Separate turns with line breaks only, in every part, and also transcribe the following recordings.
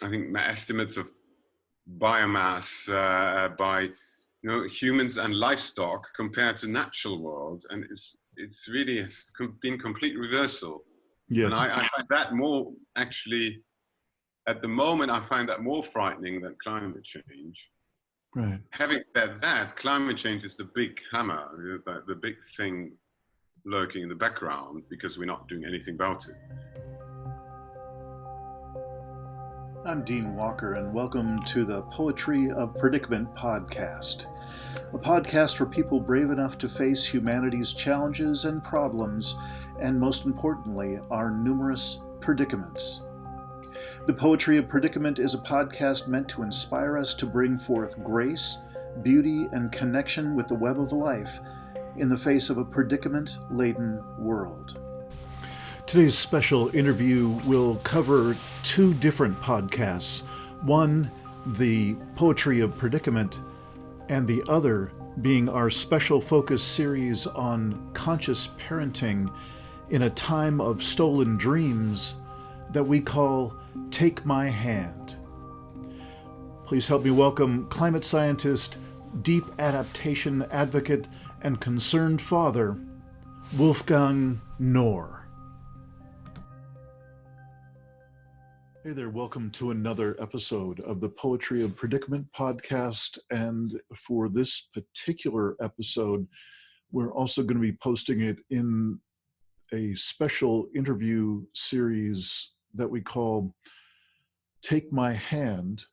I think, estimates of biomass by humans and livestock compared to natural world, and it's really been complete reversal.
Yes.
And I find that more actually at the moment. I find that more frightening than climate change.
Right.
Having said that, climate change is the big hammer, the big thing lurking in the background because we're not doing anything about it.
I'm Dean Walker, and welcome to the Poetry of Predicament podcast, a podcast for people brave enough to face humanity's challenges and problems, and most importantly, our numerous predicaments. The Poetry of Predicament is a podcast meant to inspire us to bring forth grace, beauty, and connection with the web of life in the face of a predicament-laden world. Today's special interview will cover two different podcasts. One, the Poetry of Predicament, and the other being our special focus series on conscious parenting in a time of stolen dreams that we call Take My Hand. Please help me welcome climate scientist, Deep Adaptation Advocate, and concerned father, Wolfgang Knorr. Hey there, welcome to another episode of the Poetry of Predicament podcast. And for this particular episode, we're also going to be posting it in a special interview series that we call Take My Hand,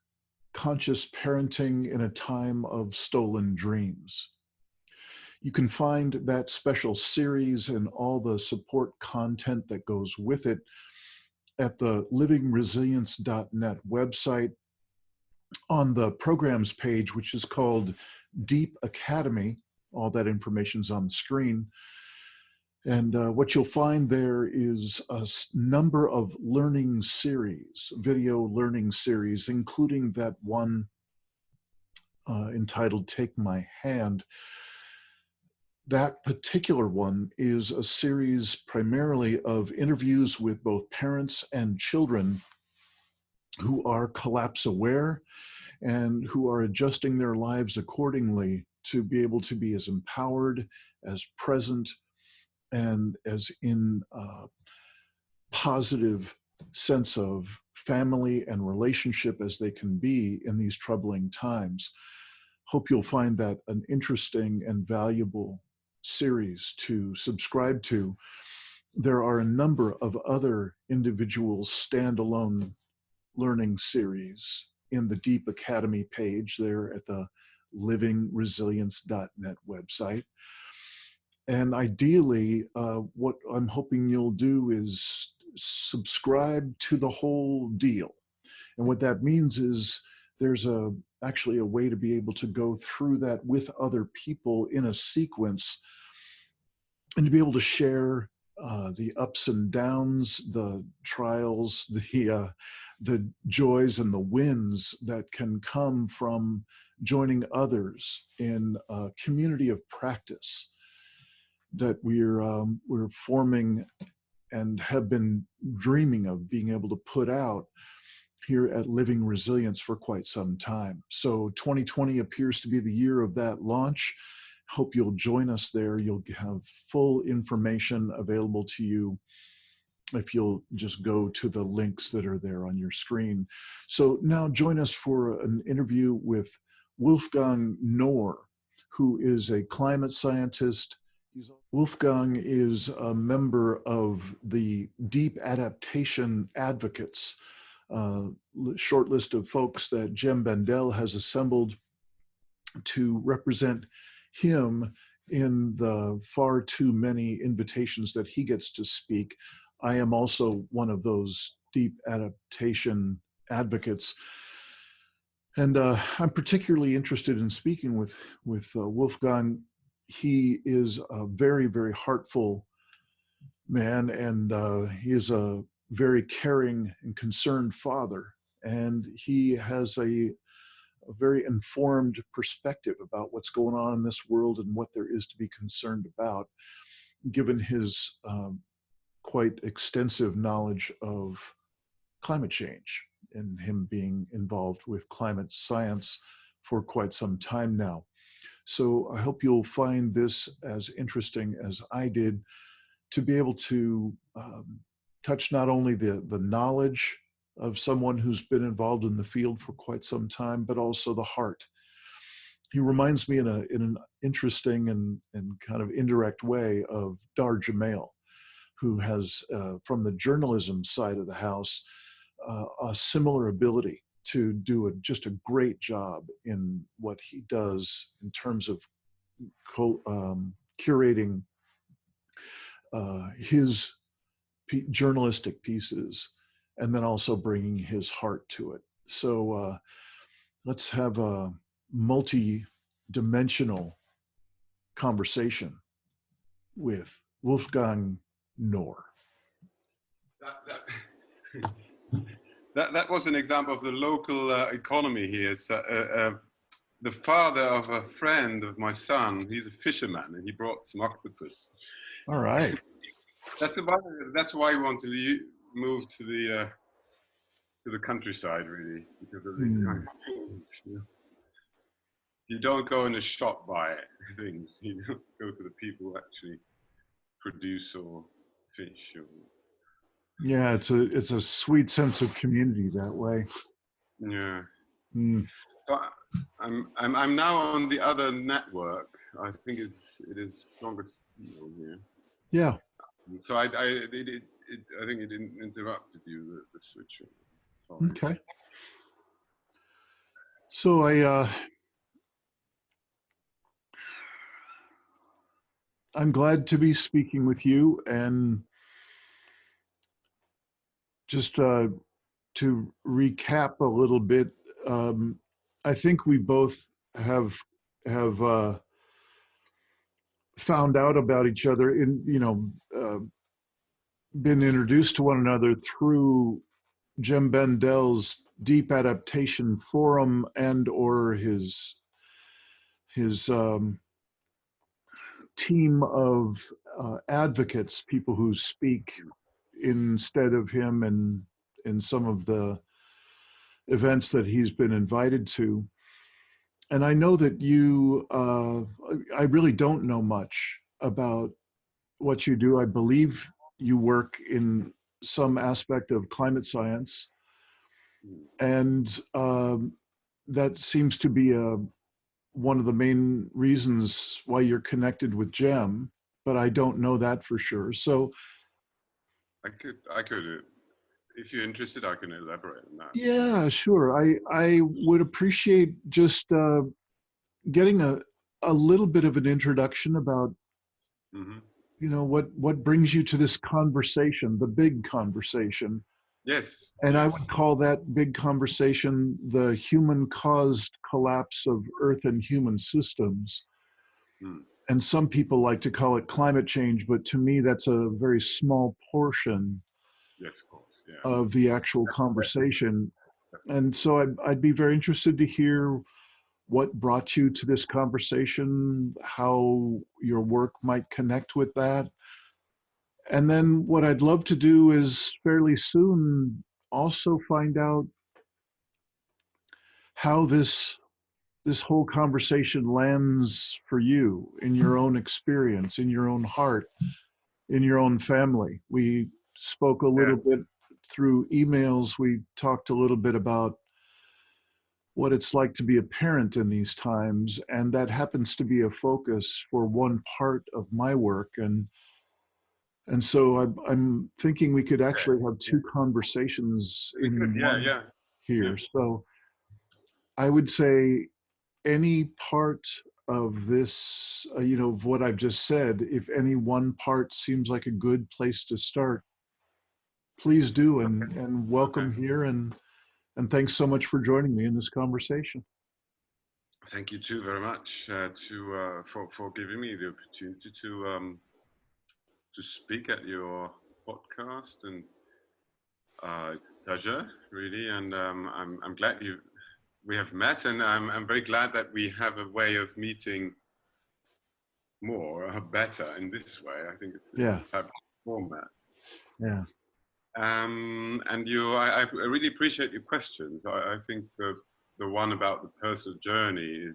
Conscious Parenting in a Time of Stolen Dreams. You can find that special series and all the support content that goes with it at the livingresilience.net website on the programs page, which is called Deep Academy. All that information's on the screen. And what you'll find there is a number of learning series, video learning series, including that one entitled Take My Hand. That particular one is a series primarily of interviews with both parents and children who are collapse aware and who are adjusting their lives accordingly to be able to be as empowered, as present, and as in a positive sense of family and relationship as they can be in these troubling times. Hope you'll find that an interesting and valuable series to subscribe to. There are a number of other individual standalone learning series in the Deep Academy page there at the livingresilience.net website. And ideally, what I'm hoping you'll do is subscribe to the whole deal. And what that means is there's actually a way to be able to go through that with other people in a sequence and to be able to share the ups and downs, the trials, the joys and the wins that can come from joining others in a community of practice that we're forming and have been dreaming of being able to put out here at Living Resilience for quite some time. So 2020 appears to be the year of that launch. Hope you'll join us there. You'll have full information available to you if you'll just go to the links that are there on your screen. So now join us for an interview with Wolfgang Knorr, who is a climate scientist. Wolfgang is a member of the Deep Adaptation Advocates, short list of folks that Jem Bendel has assembled to represent him in the far too many invitations that he gets to speak. I am also one of those deep adaptation advocates. And I'm particularly interested in speaking with Wolfgang. He is a very, very heartful man, and he is a very caring and concerned father. And he has a very informed perspective about what's going on in this world and what there is to be concerned about, given his quite extensive knowledge of climate change and him being involved with climate science for quite some time now. So I hope you'll find this as interesting as I did, to be able to touch not only the knowledge of someone who's been involved in the field for quite some time, but also the heart. He reminds me in an interesting and kind of indirect way of Dar Jamail, who has, from the journalism side of the house, a similar ability to do just a great job in what he does in terms of curating his journalistic pieces, and then also bringing his heart to it. So let's have a multi-dimensional conversation with Wolfgang Knorr.
That was an example of the local economy here. So, the father of a friend of my son, he's a fisherman, and he brought some octopus.
All right.
That's why we want to move to the countryside, really, because of these kind of things. You know? You don't go in a shop buy things. You go to the people who actually produce or fish. Or...
Yeah, it's a sweet sense of community that way.
Yeah.
Mm.
So I'm now on the other network. I think it is strongest here.
Yeah.
So I think it interrupted you, the switching. Sorry.
Okay. So I'm glad to be speaking with you, and just to recap a little bit, I think we both have found out about each other, been introduced to one another through Jim Bendel's Deep Adaptation Forum and or his team of advocates, people who speak instead of him and in some of the events that he's been invited to. And I know that you, I really don't know much about what you do. I believe you work in some aspect of climate science. And that seems to be one of the main reasons why you're connected with GEM, but I don't know that for sure. So
I could, if you're interested, I can elaborate on that.
Yeah, sure. I would appreciate just getting a little bit of an introduction about, what brings you to this conversation, the big conversation.
Yes.
And
yes.
I would call that big conversation the human-caused collapse of Earth and human systems. And some people like to call it climate change, but to me, that's a very small portion of the actual conversation. And so I'd be very interested to hear what brought you to this conversation, how your work might connect with that. And then what I'd love to do is fairly soon also find out how this whole conversation lands for you in your own experience, in your own heart, in your own family. We spoke a little bit through emails. We talked a little bit about what it's like to be a parent in these times, and that happens to be a focus for one part of my work. And so I'm thinking we could actually have two conversations in one here. So I would say any part of this, of what I've just said, if any one part seems like a good place to start, please do, and welcome here, and thanks so much for joining me in this conversation.
Thank you too very much for giving me the opportunity to speak at your podcast, and it's a pleasure, really. And I'm glad we have met, and I'm very glad that we have a way of meeting more, better in this way. I think it's a type of format.
Yeah.
And I really appreciate your questions. I think the one about the personal journey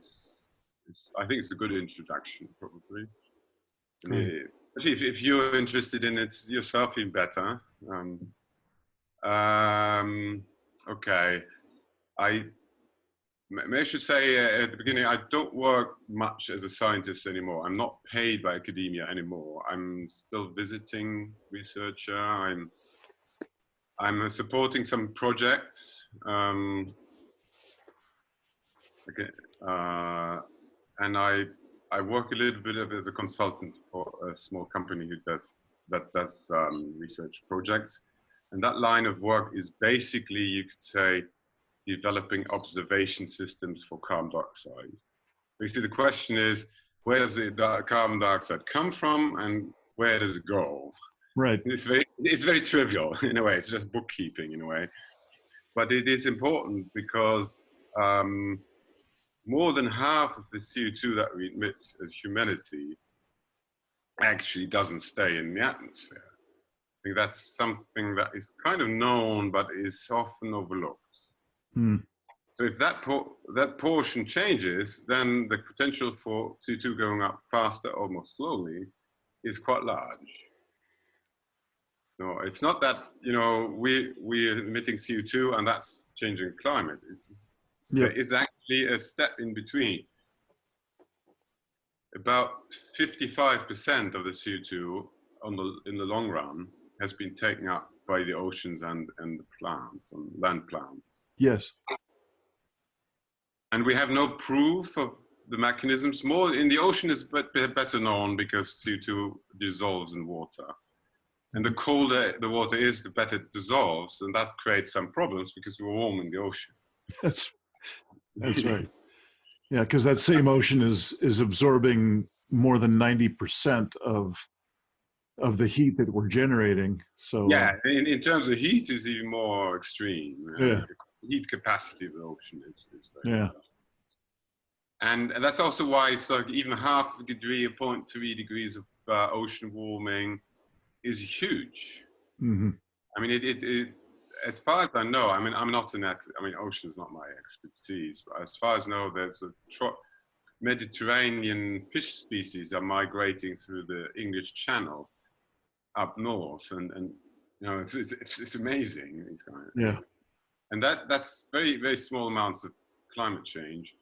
I think it's a good introduction, probably. And
Great.
especially if you're interested in it yourself, even better. Um, okay, I I should say at the beginning, I don't work much as a scientist anymore. I'm not paid by academia anymore. I'm still visiting researcher. I'm supporting some projects. Okay, and I work a little bit as a consultant for a small company that does research projects. And that line of work is basically, you could say, developing observation systems for carbon dioxide. Basically, the question is, where does the carbon dioxide come from and where does it go?
Right.
It's very trivial in a way. It's just bookkeeping in a way. But it is important because more than half of the CO2 that we emit as humanity actually doesn't stay in the atmosphere. I think that's something that is kind of known, but is often overlooked.
Hmm.
So if that portion changes, then the potential for CO2 going up faster or more slowly is quite large. No, it's not that, we're emitting CO2 and that's changing climate. There
Yep.
is actually a step in between. About 55% of the CO2 in the long run has been taken up by the oceans and the plants, and land plants.
Yes.
And we have no proof of the mechanisms. More in the ocean is better known because CO2 dissolves in water. And the colder the water is, the better it dissolves. And that creates some problems because we're warming the ocean.
That's right. Yeah, because that same ocean is absorbing more than 90% of the heat that we're generating. So
yeah, in terms of heat, is even more extreme.
Yeah.
The heat capacity of the ocean is very
Yeah.
large. And that's also why it's like even half a degree or 0.3 degrees of ocean warming is huge.
Mm-hmm.
I mean, as far as I know, I mean, I'm not an I mean, ocean is not my expertise, but as far as I know, there's a Mediterranean fish species are migrating through the English Channel up north, and it's amazing. These kind of,
Yeah.
and that's very very small amounts of climate change.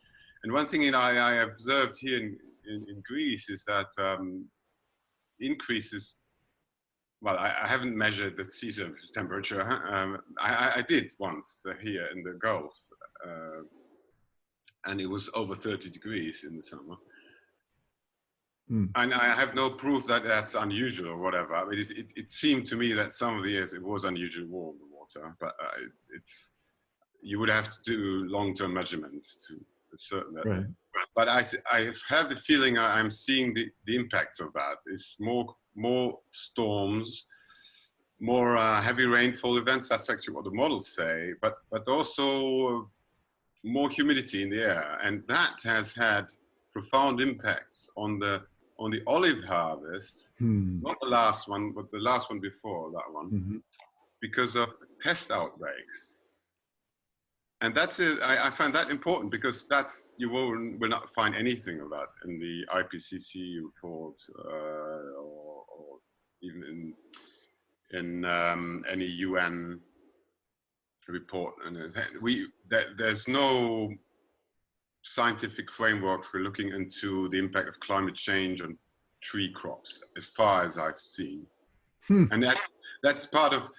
And one thing that I observed here in Greece is that increases. Well, I haven't measured the sea surface temperature. I did once here in the Gulf, and it was over 30 degrees in the summer.
Mm.
And I have no proof that that's unusual or whatever. I mean, it seemed to me that some of the years it was unusually warm, the water, but you would have to do long-term measurements to ascertain that.
Right.
But I have the feeling I'm seeing the impacts of that. It's more storms, more heavy rainfall events. That's actually what the models say. But also more humidity in the air, and that has had profound impacts on the olive harvest. Not the last one, but the last one before that one,
Mm-hmm.
because of pest outbreaks. And that's it. I find that important because you will not find anything of that in the IPCC report or even in any UN report. And there's no scientific framework for looking into the impact of climate change on tree crops, as far as I've seen. And that's part of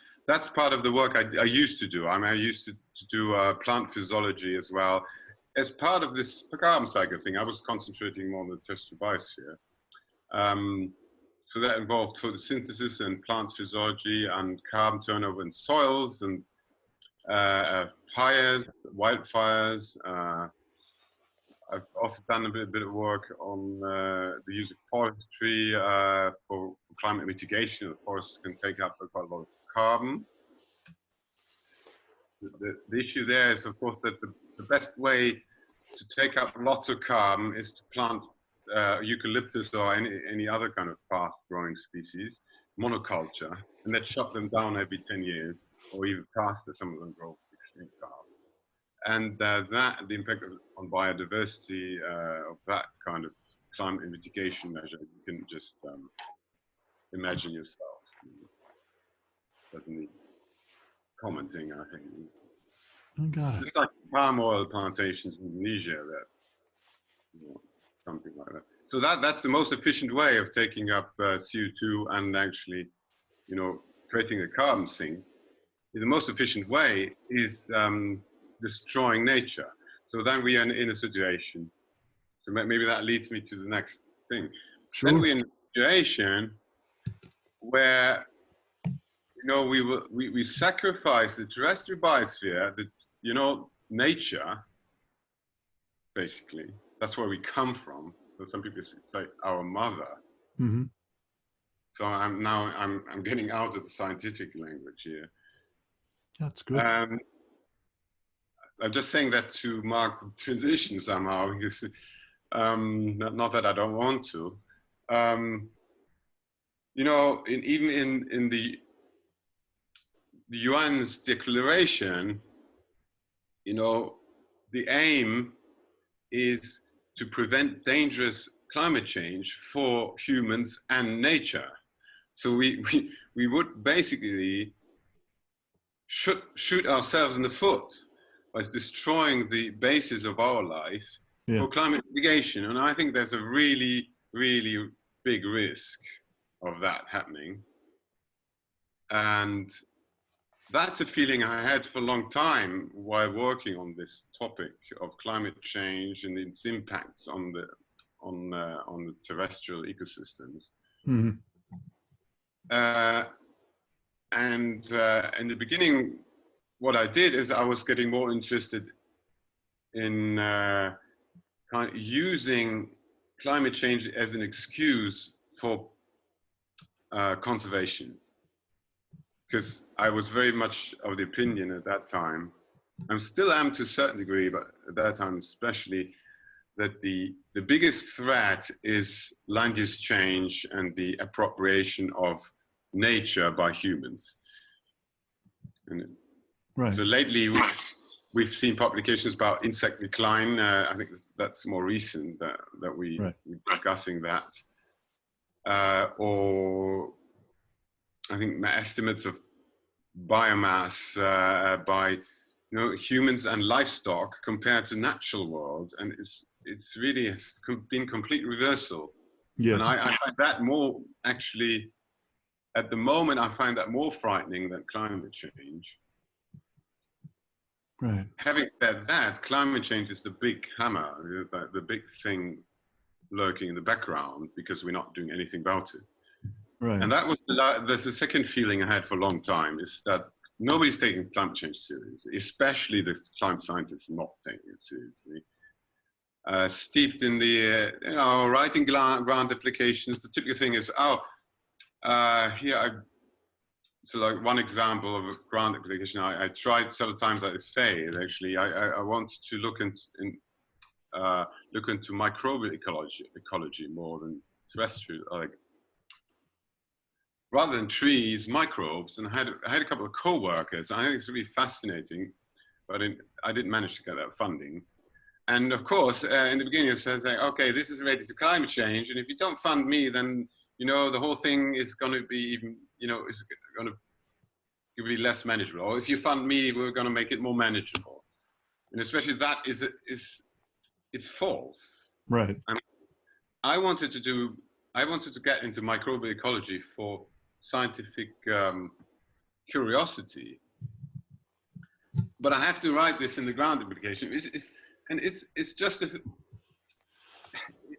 the work I used to do. I mean, I used to do plant physiology as well. As part of this carbon cycle thing, I was concentrating more on the terrestrial biosphere. So that involved photosynthesis and plant physiology and carbon turnover in soils and fires, wildfires. I've also done a bit of work on the use of forestry for climate mitigation. The forests can take up quite a lot of carbon. The issue there is, of course, that the best way to take up lots of carbon is to plant eucalyptus or any other kind of fast-growing species, monoculture. and that shut them down every 10 years, or even faster. Some of them grow extremely fast. And the impact on biodiversity of that kind of climate mitigation measure, you can just imagine yourself. Doesn't need commenting, I think.
I got it.
It's like palm oil plantations in Indonesia, something like that. So that's the most efficient way of taking up CO2 and actually, creating a carbon sink. The most efficient way is destroying nature. So then we are in a situation. So maybe that leads me to the next thing.
Sure.
Then we're in a situation where we sacrifice the terrestrial biosphere, nature, basically. That's where we come from. So some people say our mother.
Mm-hmm.
So I'm getting out of the scientific language here.
That's good.
I'm just saying that to mark the transition somehow, because not that I don't want to. Even in the UN's declaration, the aim is to prevent dangerous climate change for humans and nature. So we would basically shoot ourselves in the foot by destroying the basis of our life for climate mitigation. And I think there's a really, really big risk of that happening. And that's a feeling I had for a long time while working on this topic of climate change and its impacts on the terrestrial ecosystems.
Mm-hmm.
In the beginning, what I did is I was getting more interested in kind of using climate change as an excuse for conservation. Because I was very much of the opinion at that time, I still am to a certain degree, but at that time especially, that the biggest threat is land use change and the appropriation of nature by humans. And
right.
So lately we've seen publications about insect decline. I think that's more recent that we're discussing that. Or I think estimates of biomass by humans and livestock compared to natural world, and it's really has been complete reversal.
Yes.
And I find that more actually at the moment I find that more frightening than climate change.
Right.
Having said that, climate change is the big hammer, the big thing lurking in the background because we're not doing anything about it.
Right.
And that was the second feeling I had for a long time, is that nobody's taking climate change seriously, especially the climate scientists not taking it seriously. Steeped in the, writing grant applications, the typical thing is, so like one example of a grant application, I tried several times, I failed actually. I wanted to look into microbial ecology more than terrestrial, rather than trees, microbes, and I had a couple of co-workers. I think it's really fascinating, but I didn't manage to get that funding. And of course, in the beginning, it says, okay, this is related to climate change, and if you don't fund me, then the whole thing is going to be even, it's going to be less manageable. Or if you fund me, we're going to make it more manageable. And especially that it's false.
Right.
And I wanted to get into microbial ecology for scientific curiosity, but I have to write this in the grant application. It's just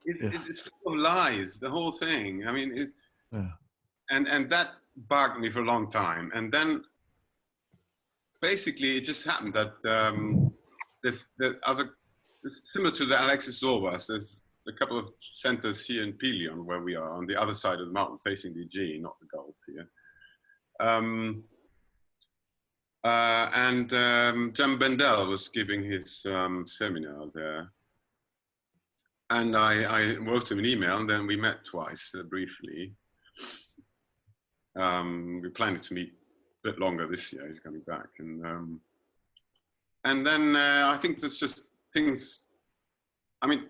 it's full of lies, the whole thing. I mean, and that bugged me for a long time. And then basically it just happened that similar to the Alexis Zorbas, there's a couple of centers here in Pelion, where we are on the other side of the mountain facing the Aegean, not the Gulf here. Jem Bendel was giving his seminar there. And I wrote him an email, and then we met twice briefly. we're planning to meet a bit longer this year. He's coming back, and then I think there's just things. I mean,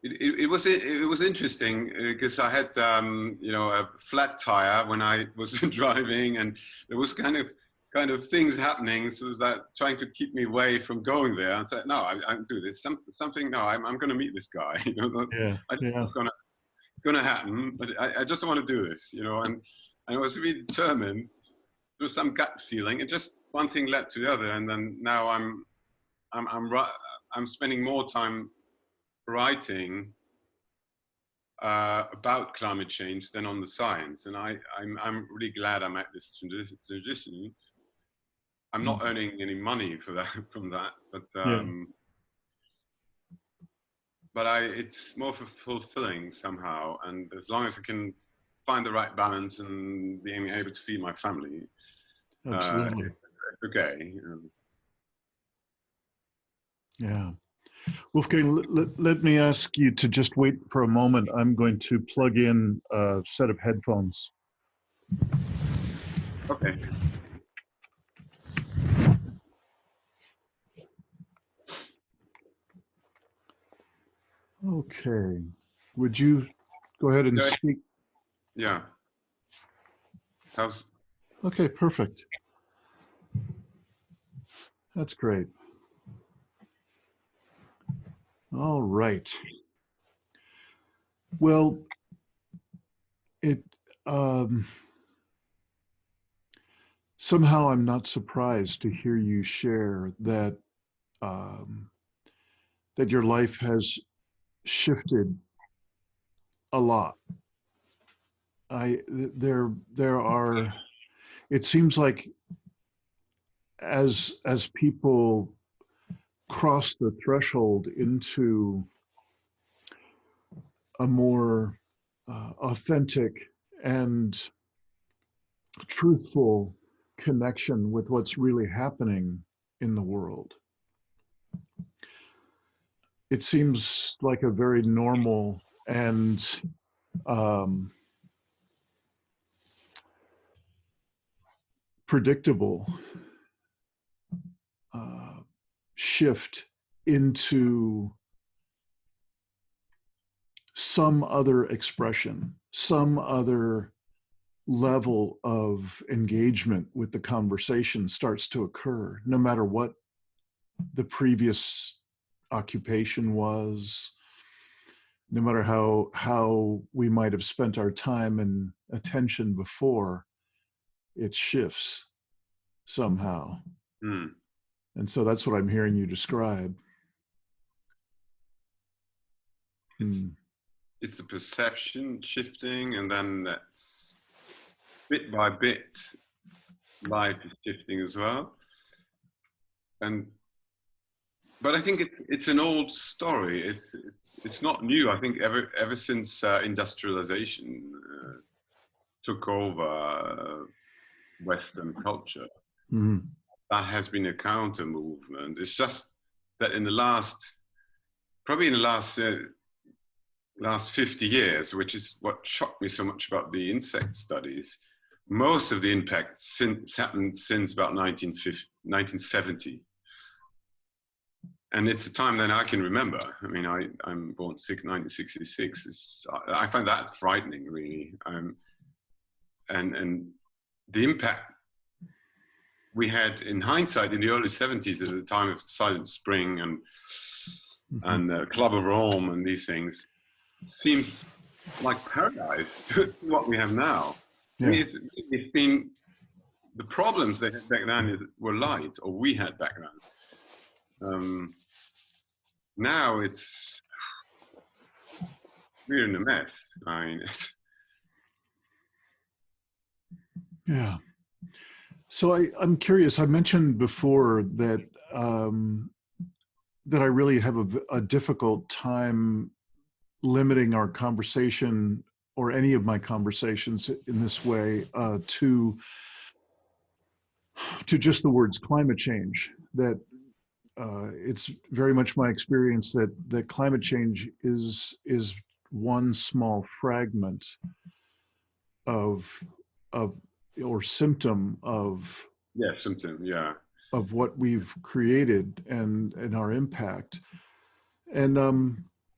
it was interesting because I had a flat tire when I was driving, and there was kind of things happening, so that trying to keep me away from going there. I said, no, I do this something. No, I'm going to meet this guy.
Yeah.
It's gonna happen, but I just want to do this, and I was really determined. There was some gut feeling, and just one thing led to the other, and then now I'm spending more time writing about climate change than on the science, and I'm really glad I'm at this transition. I'm not earning any money for that from that, but it's more fulfilling somehow, and as long as I can find the right balance and being able to feed my family,
Absolutely.
it's okay.
Yeah. Wolfgang, let me ask you to just wait for a moment. I'm going to plug in a set of headphones.
Okay.
Okay. Would you go ahead and speak?
Yeah.
Okay, perfect. That's great. All right. Well, somehow I'm not surprised to hear you share that that your life has shifted a lot. There are, it seems like as people cross the threshold into a more authentic and truthful connection with what's really happening in the world, it seems like a very normal and predictable shift into some other expression, some other level of engagement with the conversation starts to occur, no matter what the previous occupation was, no matter how we might have spent our time and attention before, it shifts somehow. And so that's what I'm hearing you describe.
It's the perception shifting, and then that's bit by bit, life is shifting as well. But I think it's an old story. It's not new. I think ever since industrialization took over Western culture, that has been a counter movement. It's just that in the last 50 years, which is what shocked me so much about the insect studies, most of the impact happened since about 1970. And it's a time that I can remember. I mean, I'm born 1966. I find that frightening, really. And the impact we had in hindsight in the early 70s at the time of Silent Spring and Club of Rome and these things seems like paradise to what we have now. Yeah. I mean, it's been the problems they had back then were light, or we had back then. Now we're in a mess. I mean,
yeah. So I'm curious. I mentioned before that that I really have a difficult time limiting our conversation or any of my conversations in this way to just the words climate change. That it's very much my experience that climate change is one small fragment of of or symptom
Yeah, symptom. Yeah.
of what we've created and our impact. And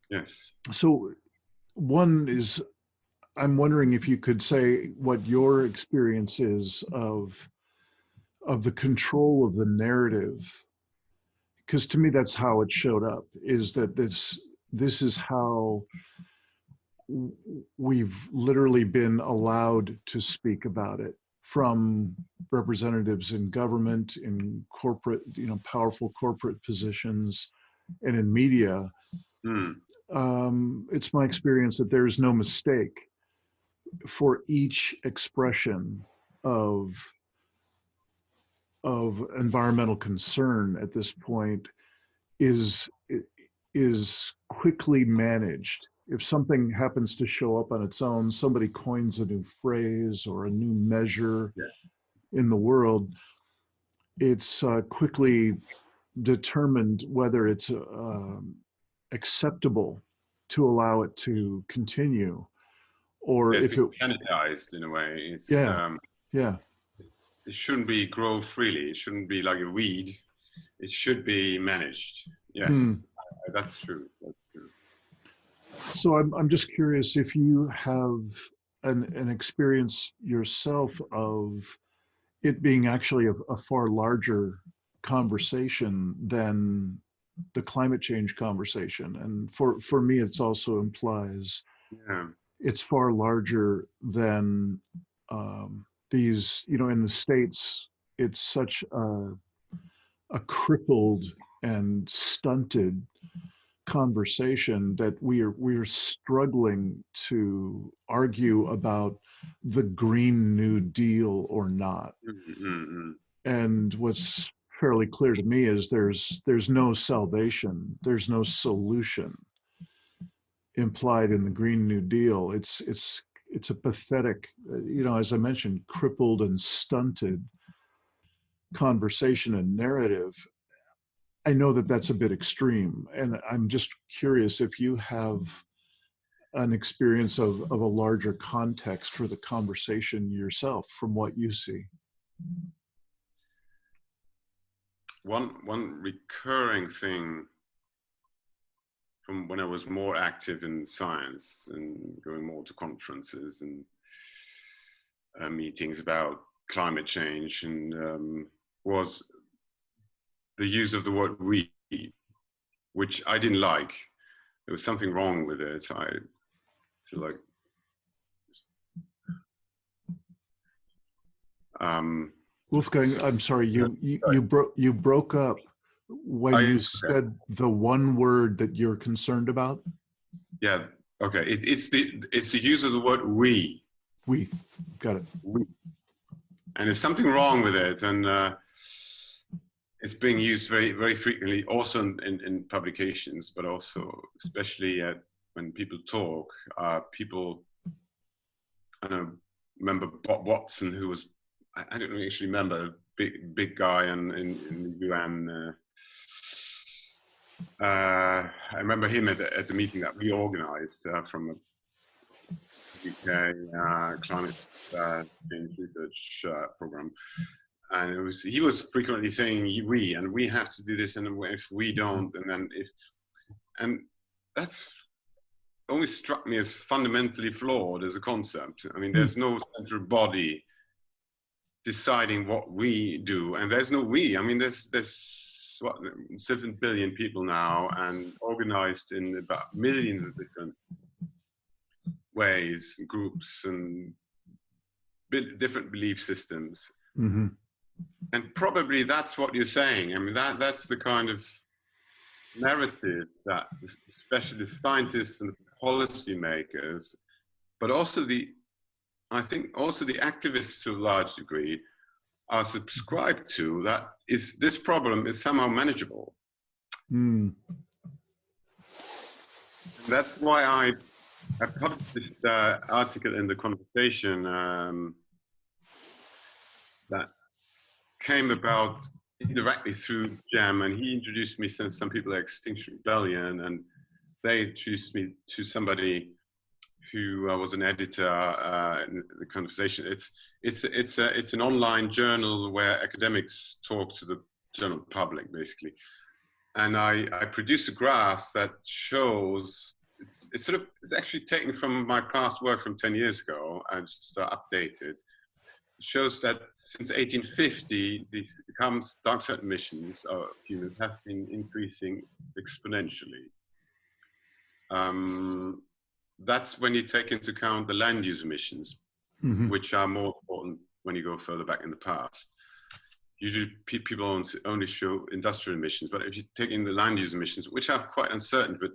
Yes.
so one is, I'm wondering if you could say what your experience is of the control of the narrative, because to me that's how it showed up, is that this is how we've literally been allowed to speak about it from representatives in government, in corporate, powerful corporate positions, and in media.
Mm.
It's my experience that there is no mistake for each expression of environmental concern at this point is is quickly managed. If something happens to show up on its own, somebody coins a new phrase or a new measure
Yeah.
in the world, it's quickly determined whether it's acceptable to allow it to continue, or
It's
if
been
it,
sanitized in a way.
yeah, yeah.
It shouldn't be grow freely. It shouldn't be like a weed. It should be managed.
Hmm.
Yes, that's true. That's true.
So I'm just curious if you have an experience yourself of it being actually a far larger conversation than the climate change conversation. And for me, it's also implies
Yeah.
it's far larger than these, in the States, it's such a crippled and stunted conversation that we're struggling to argue about the Green New Deal or not.
Mm-hmm.
And what's fairly clear to me is there's no salvation, there's no solution implied in the Green New Deal. It's a pathetic, as I mentioned, crippled and stunted conversation and narrative. I know that that's a bit extreme, and I'm just curious if you have an experience of a larger context for the conversation yourself from what you see.
One recurring thing from when I was more active in science and going more to conferences and meetings about climate change and was the use of the word "we," which I didn't like. There was something wrong with it. I feel like
Wolfgang,
so,
I'm sorry, you broke up when you
okay.
said the one word that you're concerned about.
Yeah, okay. It's the use of the word "we."
We got it.
We. And there's something wrong with it, and it's being used very, very frequently, also in publications, but also especially when people talk. People, I don't know, remember Bob Watson, who was, I don't actually remember, big guy in the UN. I remember him at the meeting that we organized from a UK climate change research program. And he was frequently saying we, and we have to do this, and if we don't, and that's always struck me as fundamentally flawed as a concept. I mean, there's no central body deciding what we do, and there's no we. I mean, there's what, 7 billion people now, and organized in about millions of different ways, groups, and different belief systems.
Mm-hmm.
And probably that's what you're saying. I mean, that's the kind of narrative that especially the scientists and the policymakers, but also I think also the activists to a large degree are subscribed to, that is this problem is somehow manageable.
Mm.
And that's why I published this article in The Conversation that came about indirectly through Jam, and he introduced me to some people like Extinction Rebellion, and they introduced me to somebody who was an editor in the conversation. It's an online journal where academics talk to the general public, basically. And I produced a graph that shows it's actually taken from my past work from 10 years ago and just updated. It shows that since 1850, the dark side emissions of humans have been increasing exponentially. That's when you take into account the land use emissions, which are more important when you go further back in the past. Usually people only show industrial emissions, but if you take in the land use emissions, which are quite uncertain, but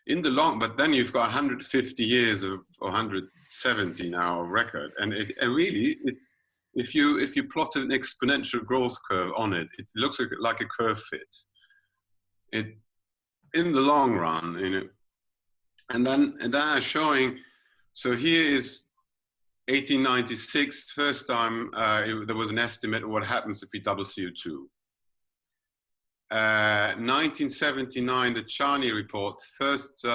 but then you've got 150 years or 170 now of record. And it's, if you plotted an exponential growth curve on it, it looks like a curve fit. In the long run, you know, and then I'm showing, so here is 1896, first time there was an estimate of what happens if we double CO2. 1979, the Charney report, first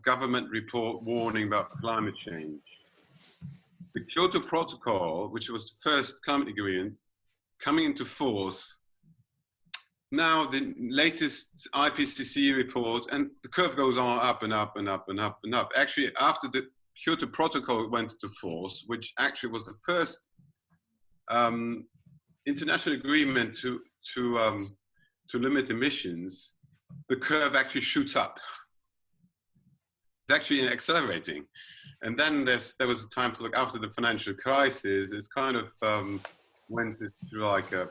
government report warning about climate change. The Kyoto Protocol, which was the first climate agreement, coming into force. Now the latest IPCC report, and the curve goes on up and up and up and up and up. Actually, after the Kyoto Protocol went into force, which actually was the first international agreement to limit emissions, the curve actually shoots up. It's actually accelerating. And then there was a time to look after the financial crisis. It's kind of went through like a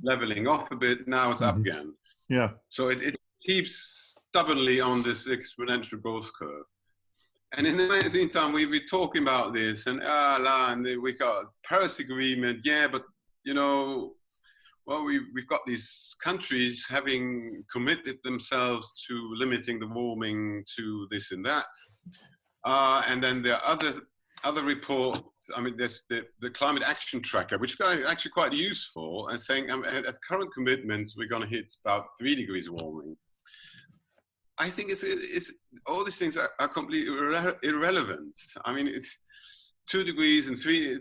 leveling off a bit. Now it's up again.
Yeah.
So it keeps stubbornly on this exponential growth curve. And in the meantime, we were talking about this and we got Paris Agreement. Yeah, but you know, well, we've got these countries having committed themselves to limiting the warming to this and that. And then there are other reports. I mean, there's the Climate Action Tracker, which is actually quite useful, and saying at current commitments, we're going to hit about 3 degrees warming. I think it's all these things are completely irrelevant. I mean, it's 2 degrees and 3,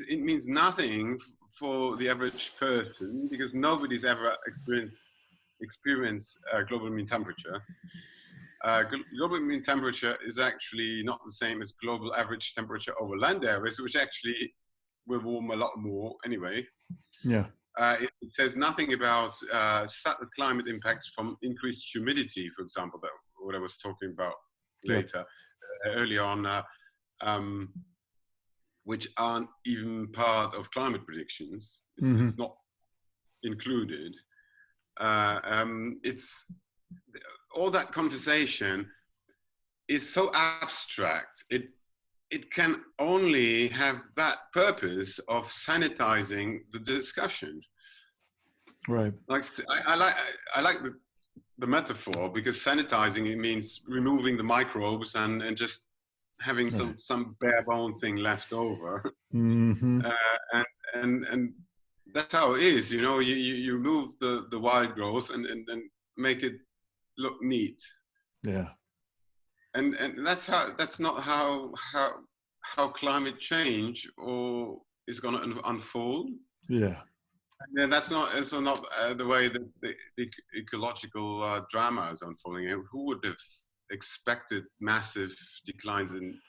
it means nothing for the average person because nobody's ever experienced global mean temperature. Global mean temperature is actually not the same as global average temperature over land areas, which actually will warm a lot more anyway.
Yeah.
It says nothing about subtle climate impacts from increased humidity, for example, what I was talking about later, early on, which aren't even part of climate predictions. It's not included. It's all that conversation is so abstract. It can only have that purpose of sanitizing the discussion.
Right.
Like I like the metaphor because sanitizing, it means removing the microbes and just having some bare bone thing left over. And that's how it is. You know, you remove the wild growth and make it look neat.
Yeah. And
that's not how climate change is going to unfold.
Yeah.
And that's not the way that the ecological drama is unfolding. Who would have expected massive declines in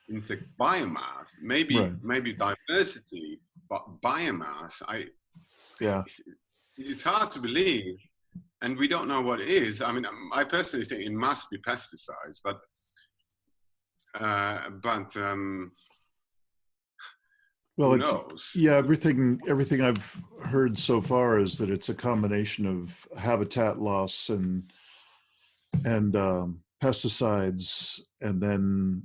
insect biomass? Maybe diversity, but biomass. It's hard to believe. And we don't know what it is. I mean, I personally think it must be pesticides, but
well,
who knows?
Yeah, everything I've heard so far is that it's a combination of habitat loss and pesticides, and then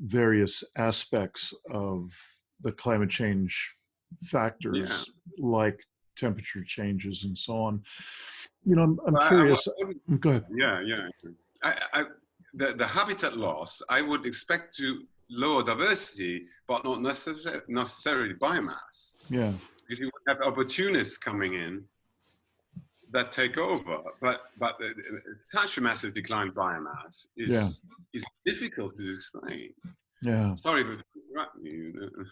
various aspects of the climate change factors like temperature changes and so on. You know, I'm curious. Go ahead.
Yeah. The habitat loss, I would expect to lower diversity, but not necessarily biomass.
Yeah.
If you have opportunists coming in, that take over. But such a massive decline in biomass
Yeah.
is difficult to explain.
Yeah.
Sorry for interrupting you.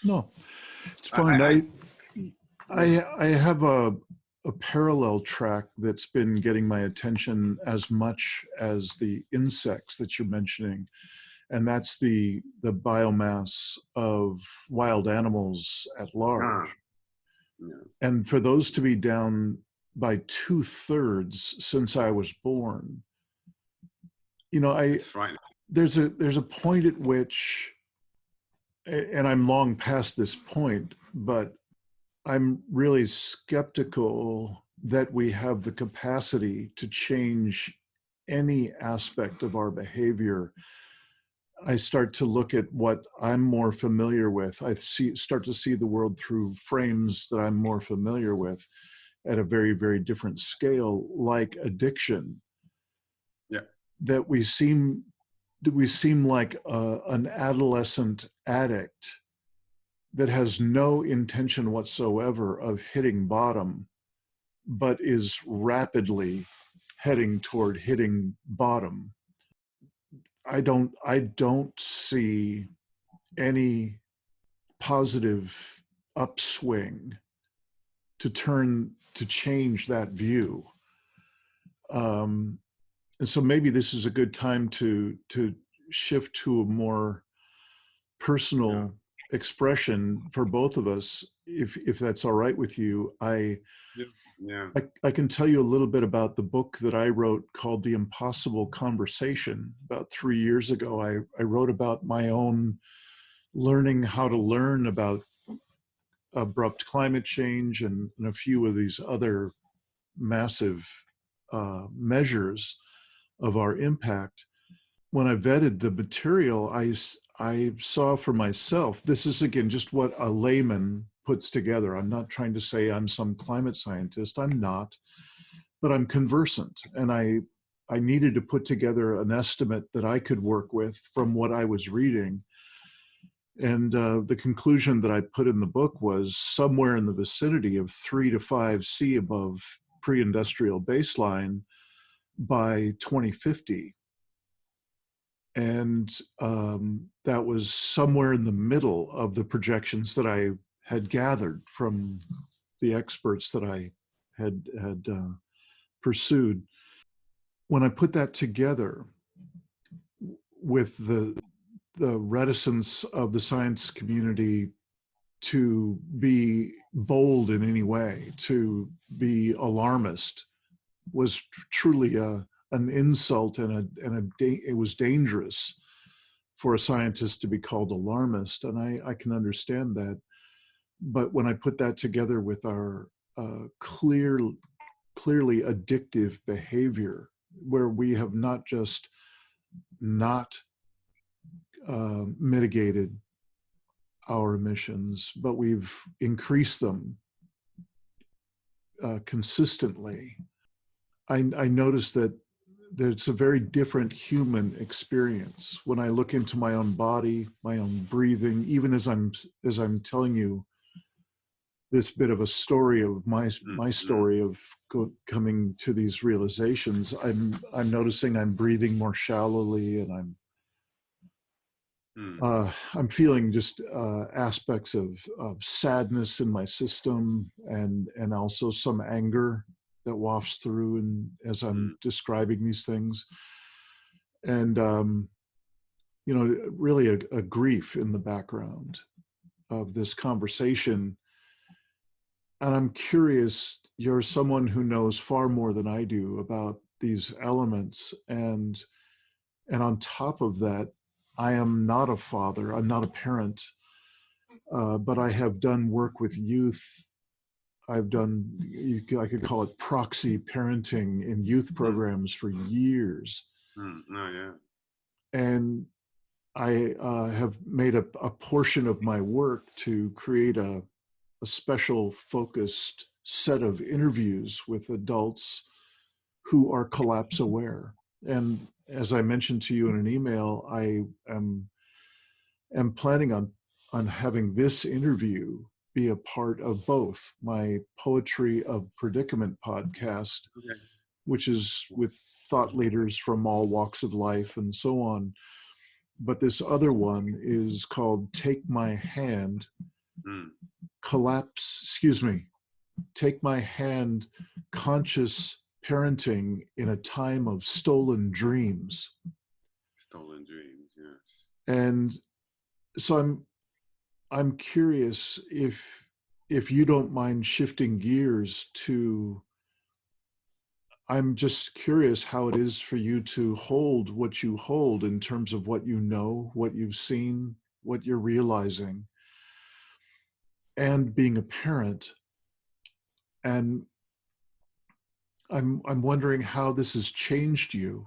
No, it's fine.
I
I have a parallel track that's been getting my attention as much as the insects that you're mentioning, and that's the biomass of wild animals at large.
yeah,
And for those to be down by 2/3 since I was born, you know,
it's frightening.
there's a point at which, and I'm long past this point, but I'm really skeptical that we have the capacity to change any aspect of our behavior. I start to look at what I'm more familiar with. Start to see the world through frames that I'm more familiar with at a very, very different scale, like addiction.
Yeah.
That we seem like an adolescent addict that has no intention whatsoever of hitting bottom, but is rapidly heading toward hitting bottom. I don't see any positive upswing to change that view. And so maybe this is a good time to shift to a more personal expression for both of us, if that's all right with you.
Yeah.
I can tell you a little bit about the book that I wrote called The Impossible Conversation. About 3 years ago, I wrote about my own learning how to learn about abrupt climate change and a few of these other massive measures of our impact. When I vetted the material, I saw for myself, this is again just what a layman puts together. I'm not trying to say I'm some climate scientist. I'm not, but I'm conversant. And I needed to put together an estimate that I could work with from what I was reading. And the conclusion that I put in the book was somewhere in the vicinity of 3 to 5 C above pre-industrial baseline by 2050. And that was somewhere in the middle of the projections that I had gathered from the experts that I had pursued. When I put that together with the reticence of the science community to be bold in any way, to be alarmist, was truly an insult, and it was dangerous for a scientist to be called alarmist, and I can understand that. But when I put that together with our clearly addictive behavior, where we have not just not mitigated our emissions, but we've increased them consistently, I noticed that it's a very different human experience when I look into my own body, my own breathing. Even as I'm telling you this bit of a story of my story of coming to these realizations, I'm noticing I'm breathing more shallowly, and I'm feeling just aspects of sadness in my system, and also some anger that wafts through, and as I'm describing these things, and really a grief in the background of this conversation. And I'm curious, you're someone who knows far more than I do about these elements, and on top of that, I am not a father, I'm not a parent, but I have done work with youth. I've done, I could call it proxy parenting in youth programs for years.
Yeah.
And I have made a portion of my work to create a special focused set of interviews with adults who are collapse aware. And as I mentioned to you in an email, I am planning on having this interview be a part of both my Poetry of Predicament podcast,
Okay.
which is with thought leaders from all walks of life and so on. But this other one is called Take My Hand, Take My Hand, Conscious Parenting in a Time of Stolen Dreams.
Stolen dreams, yes.
And so I'm curious if you don't mind shifting gears to, I'm just curious how it is for you to hold what you hold in terms of what you know, what you've seen, what you're realizing, and being a parent. And I'm wondering how this has changed you,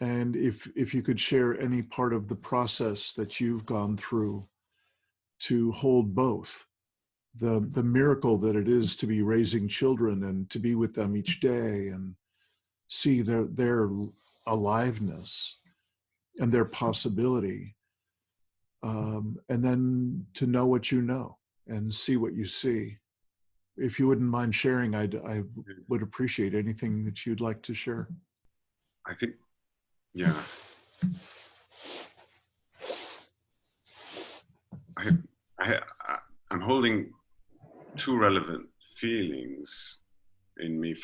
and if you could share any part of the process that you've gone through to hold both the miracle that it is to be raising children and to be with them each day and see their aliveness and their possibility, and then to know what you know and see what you see. If you wouldn't mind sharing, I would appreciate anything that you'd like to share.
I think, yeah. I'm holding two relevant feelings in me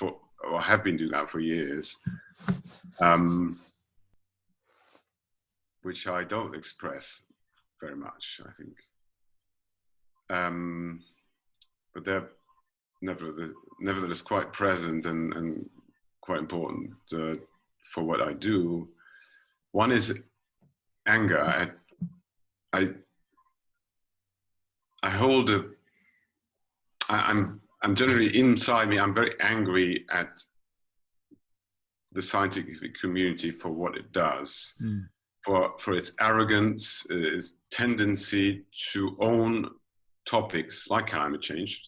or have been doing that for years, which I don't express very much, I think. But they're nevertheless quite present and quite important for what I do. One is anger. I hold I'm generally inside me, I'm very angry at the scientific community for what it does, for its arrogance, its tendency to own topics like climate change,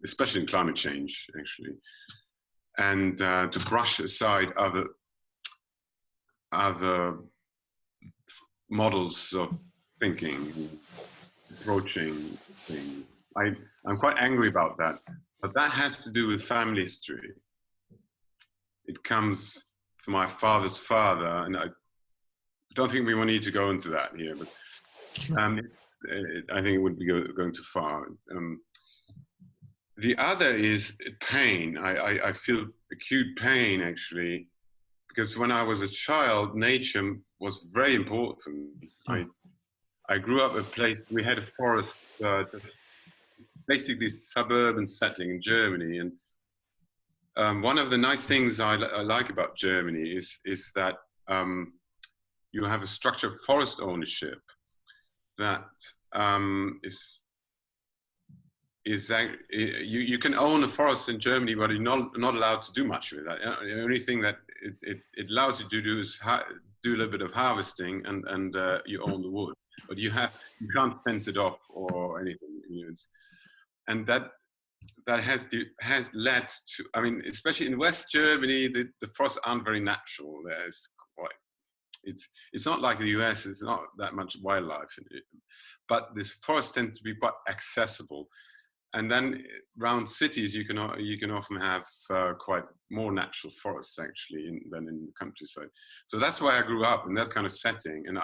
especially in climate change, actually, and to brush aside other models of thinking, approaching things. I'm quite angry about that, but that has to do with family history. It comes from my father's father, and I don't think we will need to go into that here, but I think it would be going too far. The other is pain. I feel acute pain, actually, because when I was a child, nature was very important for me. I grew up in a place, we had a forest, basically suburban setting in Germany. And one of the nice things I like about Germany is that you have a structure of forest ownership that you can own a forest in Germany, but you're not allowed to do much with that. The only thing that it allows you to do is do a little bit of harvesting, and you own the wood. But you can't fence it off or anything. And that has led to, I mean, especially in West Germany, the forests aren't very natural. It's not like the US. It's not that much wildlife in it, but this forest tends to be quite accessible. And then around cities, you can often have quite more natural forests actually than in the countryside. So that's why I grew up in that kind of setting, and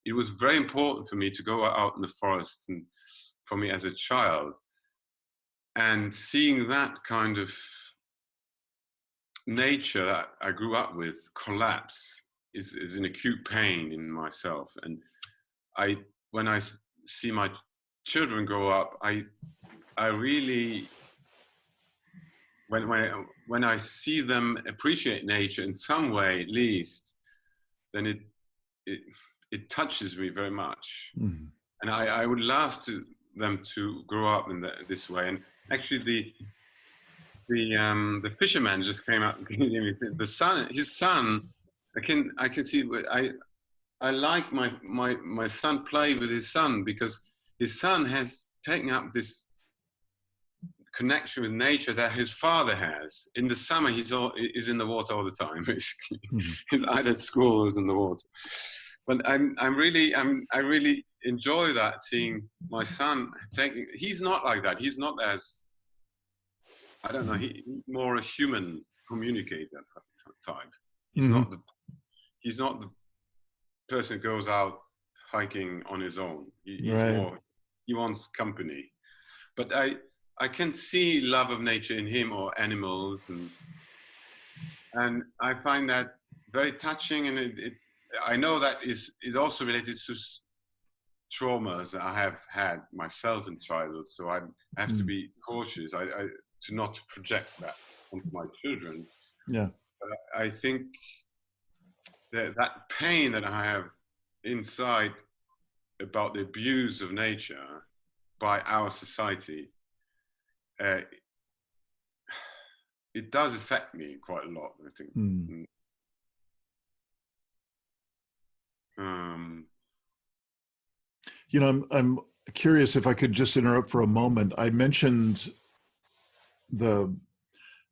it was very important for me to go out in the forests, and for me as a child, and seeing that kind of nature that I grew up with collapse is an acute pain in myself. And when I see my children grow up, I really, when I see them appreciate nature in some way at least, then it touches me very much. Mm-hmm. And I would love them to grow up in this way. And actually the fisherman just came out. His son, I can see. I like my son play with his son, because his son has taken up this connection with nature that his father has. In the summer, he's in the water all the time. Basically, mm-hmm. He's either at school or in the water. But I really enjoy that, seeing my son taking. He's not like that. He's not as, I don't know. He's more a human communicator type. He's
Mm-hmm.
not the. He's not the person who goes out hiking on his own. He's
Right.
more. He wants company. But I can see love of nature in him, or animals, and I find that very touching. And I know that is also related to traumas that I have had myself in childhood. So I have to be cautious. To not project that onto my children.
Yeah.
But I think that pain that I have inside about the abuse of nature by our society, it does affect me quite a lot, I think.
You know, I'm curious if I could just interrupt for a moment. I mentioned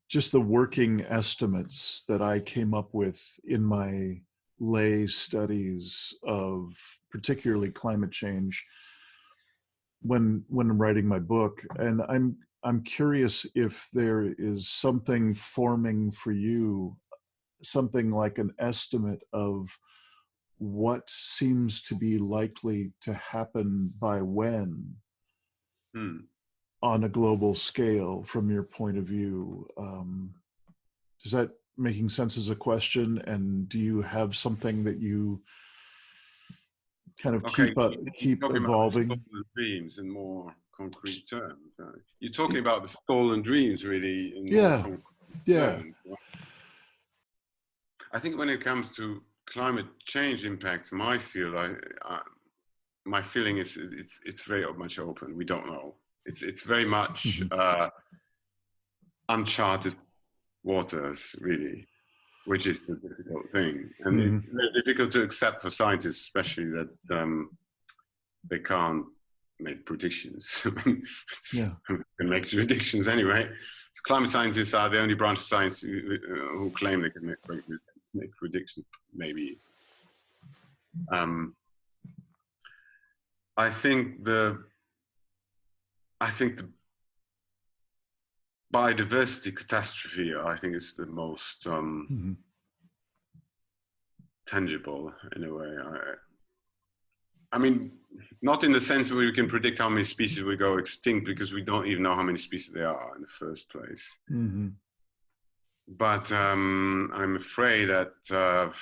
just the working estimates that I came up with in my lay studies of particularly climate change when I'm writing my book. And I'm curious if there is something forming for you, something like an estimate of what seems to be likely to happen by when on a global scale from your point of view. Is that making sense as a question? And do you have something that you kind of keep evolving?
About stolen dreams in more concrete terms. You're talking about the stolen dreams, really, in more concrete terms. I think when it comes to climate change impacts, my field, my feeling is it's very much open. We don't know. It's very much uncharted waters, really, which is the difficult thing. And it's very difficult to accept for scientists, especially that they can't make predictions. Can make predictions anyway. So climate scientists are the only branch of science who claim they can make predictions, maybe. I think the biodiversity catastrophe, I think, is the most tangible in a way. I mean, not in the sense where we can predict how many species will go extinct, because we don't even know how many species there are in the first place. But I'm afraid that the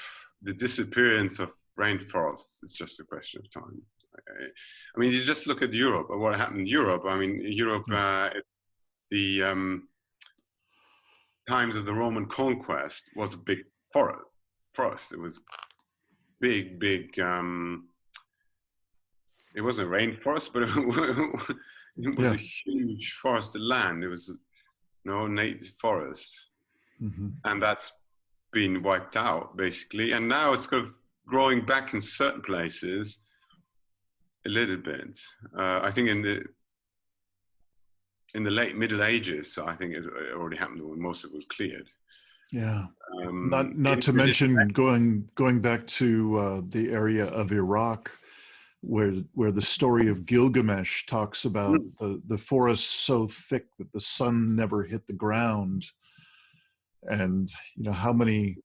disappearance of rainforests is just a question of time. I mean, you just look at Europe, or what happened in Europe. I mean, Europe, the times of the Roman conquest was a big forest. It was big. It wasn't a rainforest, but it was a huge forested land. It was no native forest, and that's been wiped out basically. And now it's kind of growing back in certain places a little bit. I think in the late Middle Ages, I think it already happened when most of it was cleared.
Yeah. Not to mention going back to the area of Iraq, where the story of Gilgamesh talks about the forest so thick that the sun never hit the ground, and you know how many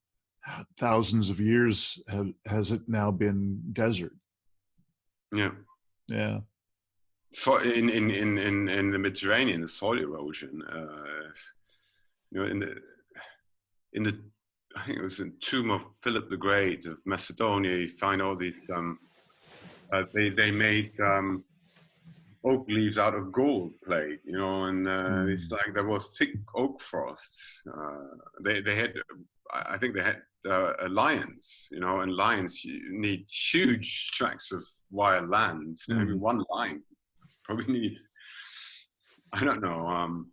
thousands of years has it now been desert? Yeah.
So in the Mediterranean, the soil erosion, you know, in the I think it was in Tomb of Philip the Great of Macedonia, you find all these they made oak leaves out of gold plate, you know, and it's like there was thick oak frosts. They had, I think they had lions, you know, and lions need huge tracts of wild land. I mean, one lion probably needs, I don't know,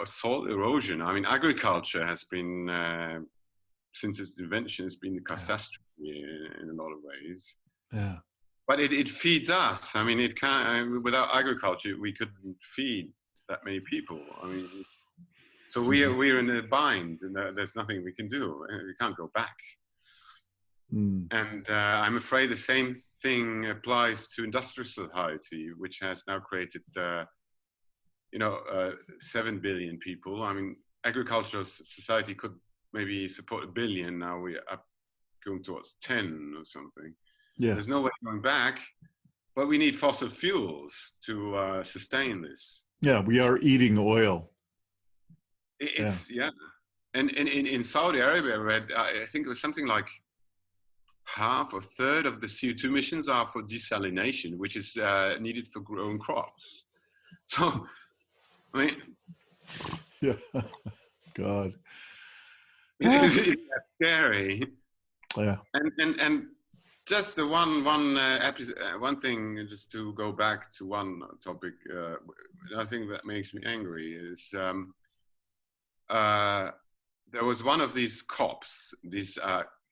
soil erosion. I mean, agriculture has been since its invention has been a catastrophe in a lot of ways.
Yeah.
But it feeds us. I mean, it can't. Without agriculture, we couldn't feed that many people. I mean, so we're in a bind, and there's nothing we can do. We can't go back.
Mm.
And I'm afraid the same thing applies to industrial society, which has now created, 7 billion people. I mean, agricultural society could maybe support 1 billion. Now we're up going towards 10 or something.
Yeah.
There's no way going back, but we need fossil fuels to sustain this.
Yeah, we are eating oil.
It's, yeah. And in Saudi Arabia, I read, I think it was something like half or third of the CO2 emissions are for desalination, which is needed for growing crops. So, I mean,
Yeah. God.
it's scary.
Yeah.
And just the one thing, just to go back to one topic, I think that makes me angry is there was one of these COPs, these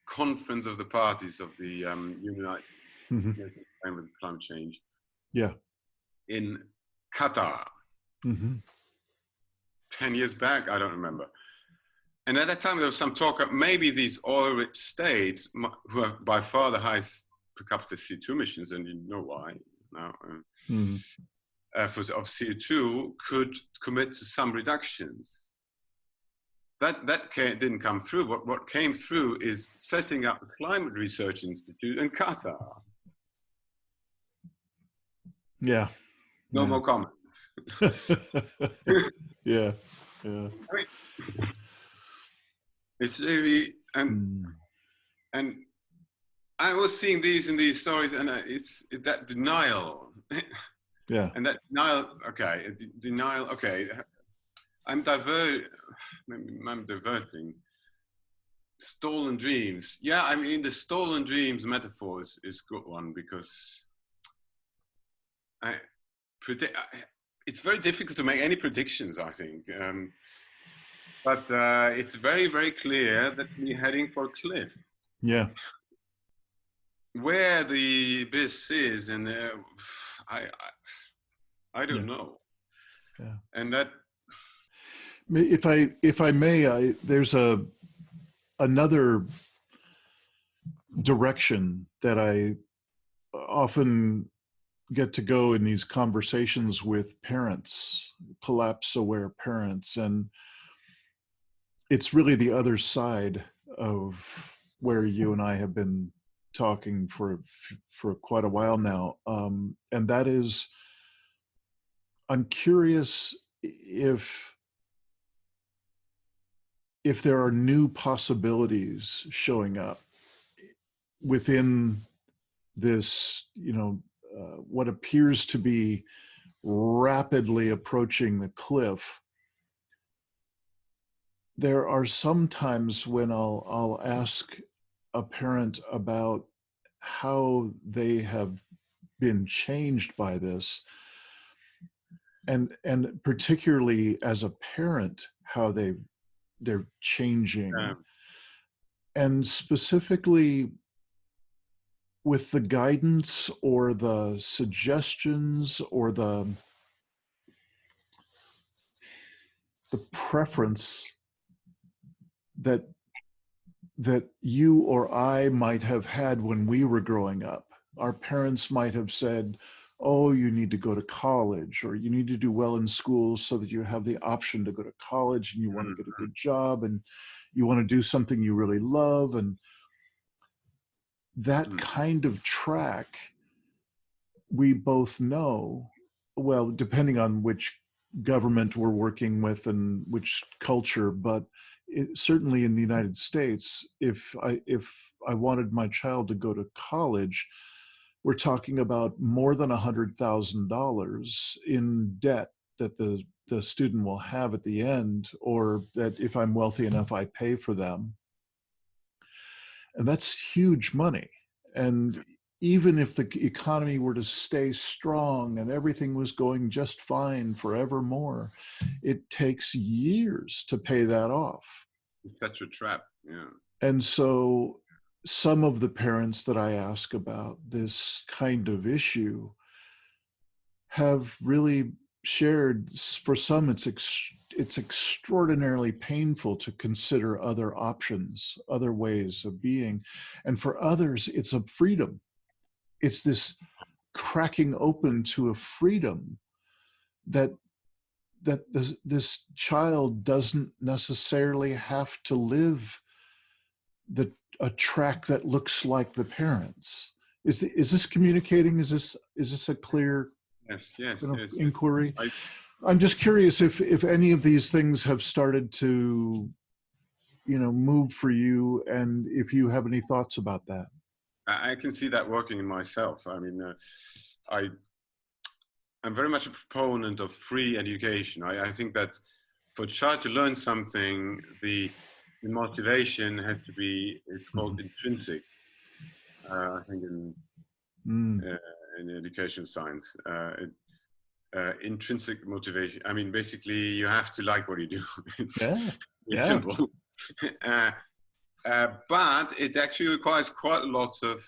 Conference of the Parties of the United Nations with Climate Change.
Yeah.
In Qatar. 10 years back, I don't remember. And at that time, there was some talk of maybe these oil-rich states, who have by far the highest per capita CO2 emissions, and you know why now, of CO2, could commit to some reductions. That didn't come through. What came through is setting up a climate research institute in Qatar.
Yeah.
No more comments.
Yeah.
It's really, and I was seeing these in these stories, and it's that denial.
Yeah.
And that denial. Okay, denial. Okay, I'm diverting. Stolen dreams. Yeah, I mean the stolen dreams metaphor is a good one, because it's very difficult to make any predictions, I think. But it's very, very clear that we're heading for a cliff.
Yeah.
Where the abyss is, and I don't know.
Yeah.
And that,
if I may, there's another direction that I often get to go in these conversations with parents, collapse-aware parents, and it's really the other side of where you and I have been talking for quite a while now, and that is, I'm curious if there are new possibilities showing up within this, what appears to be rapidly approaching the cliff. There are some times when I'll ask a parent about how they have been changed by this, and particularly as a parent, how they're changing, and specifically with the guidance or the suggestions or the preference that you or I might have had when we were growing up. Our parents might have said, oh, you need to go to college, or you need to do well in school so that you have the option to go to college, and you want to get a good job, and you want to do something you really love. And that kind of track, we both know, well, depending on which government we're working with and which culture, but certainly in the United States, if I wanted my child to go to college, we're talking about more than $100,000 in debt that the student will have at the end, or that if I'm wealthy enough, I pay for them. And that's huge money. And even if the economy were to stay strong and everything was going just fine forevermore, it takes years to pay that off.
It's such a trap, yeah.
And so some of the parents that I ask about this kind of issue have really shared, for some it's it's extraordinarily painful to consider other options, other ways of being. And for others, it's a freedom. It's this cracking open to a freedom that this child doesn't necessarily have to live a track that looks like the parents. Is this communicating? Is this a clear
yes.
inquiry? I'm just curious if any of these things have started to, move for you, and if you have any thoughts about that.
I can see that working in myself. I mean, I'm very much a proponent of free education. I think that for a child to learn something, the motivation has to be, it's called intrinsic, I think in education science. Intrinsic motivation. I mean, basically, you have to like what you do. It's simple. But it actually requires quite a lot of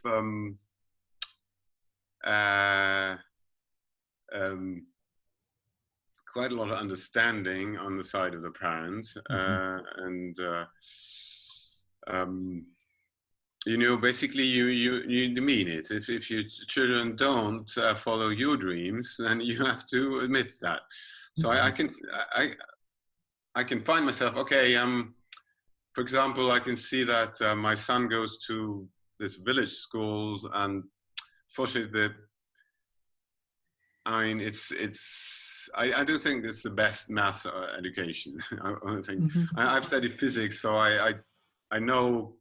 quite a lot of understanding on the side of the parents, basically you mean it. If your children don't follow your dreams, then you have to admit that. So I can find myself, okay, for example, I can see that my son goes to this village schools, and fortunately I do think it's the best math education. I think I've studied physics, so I know.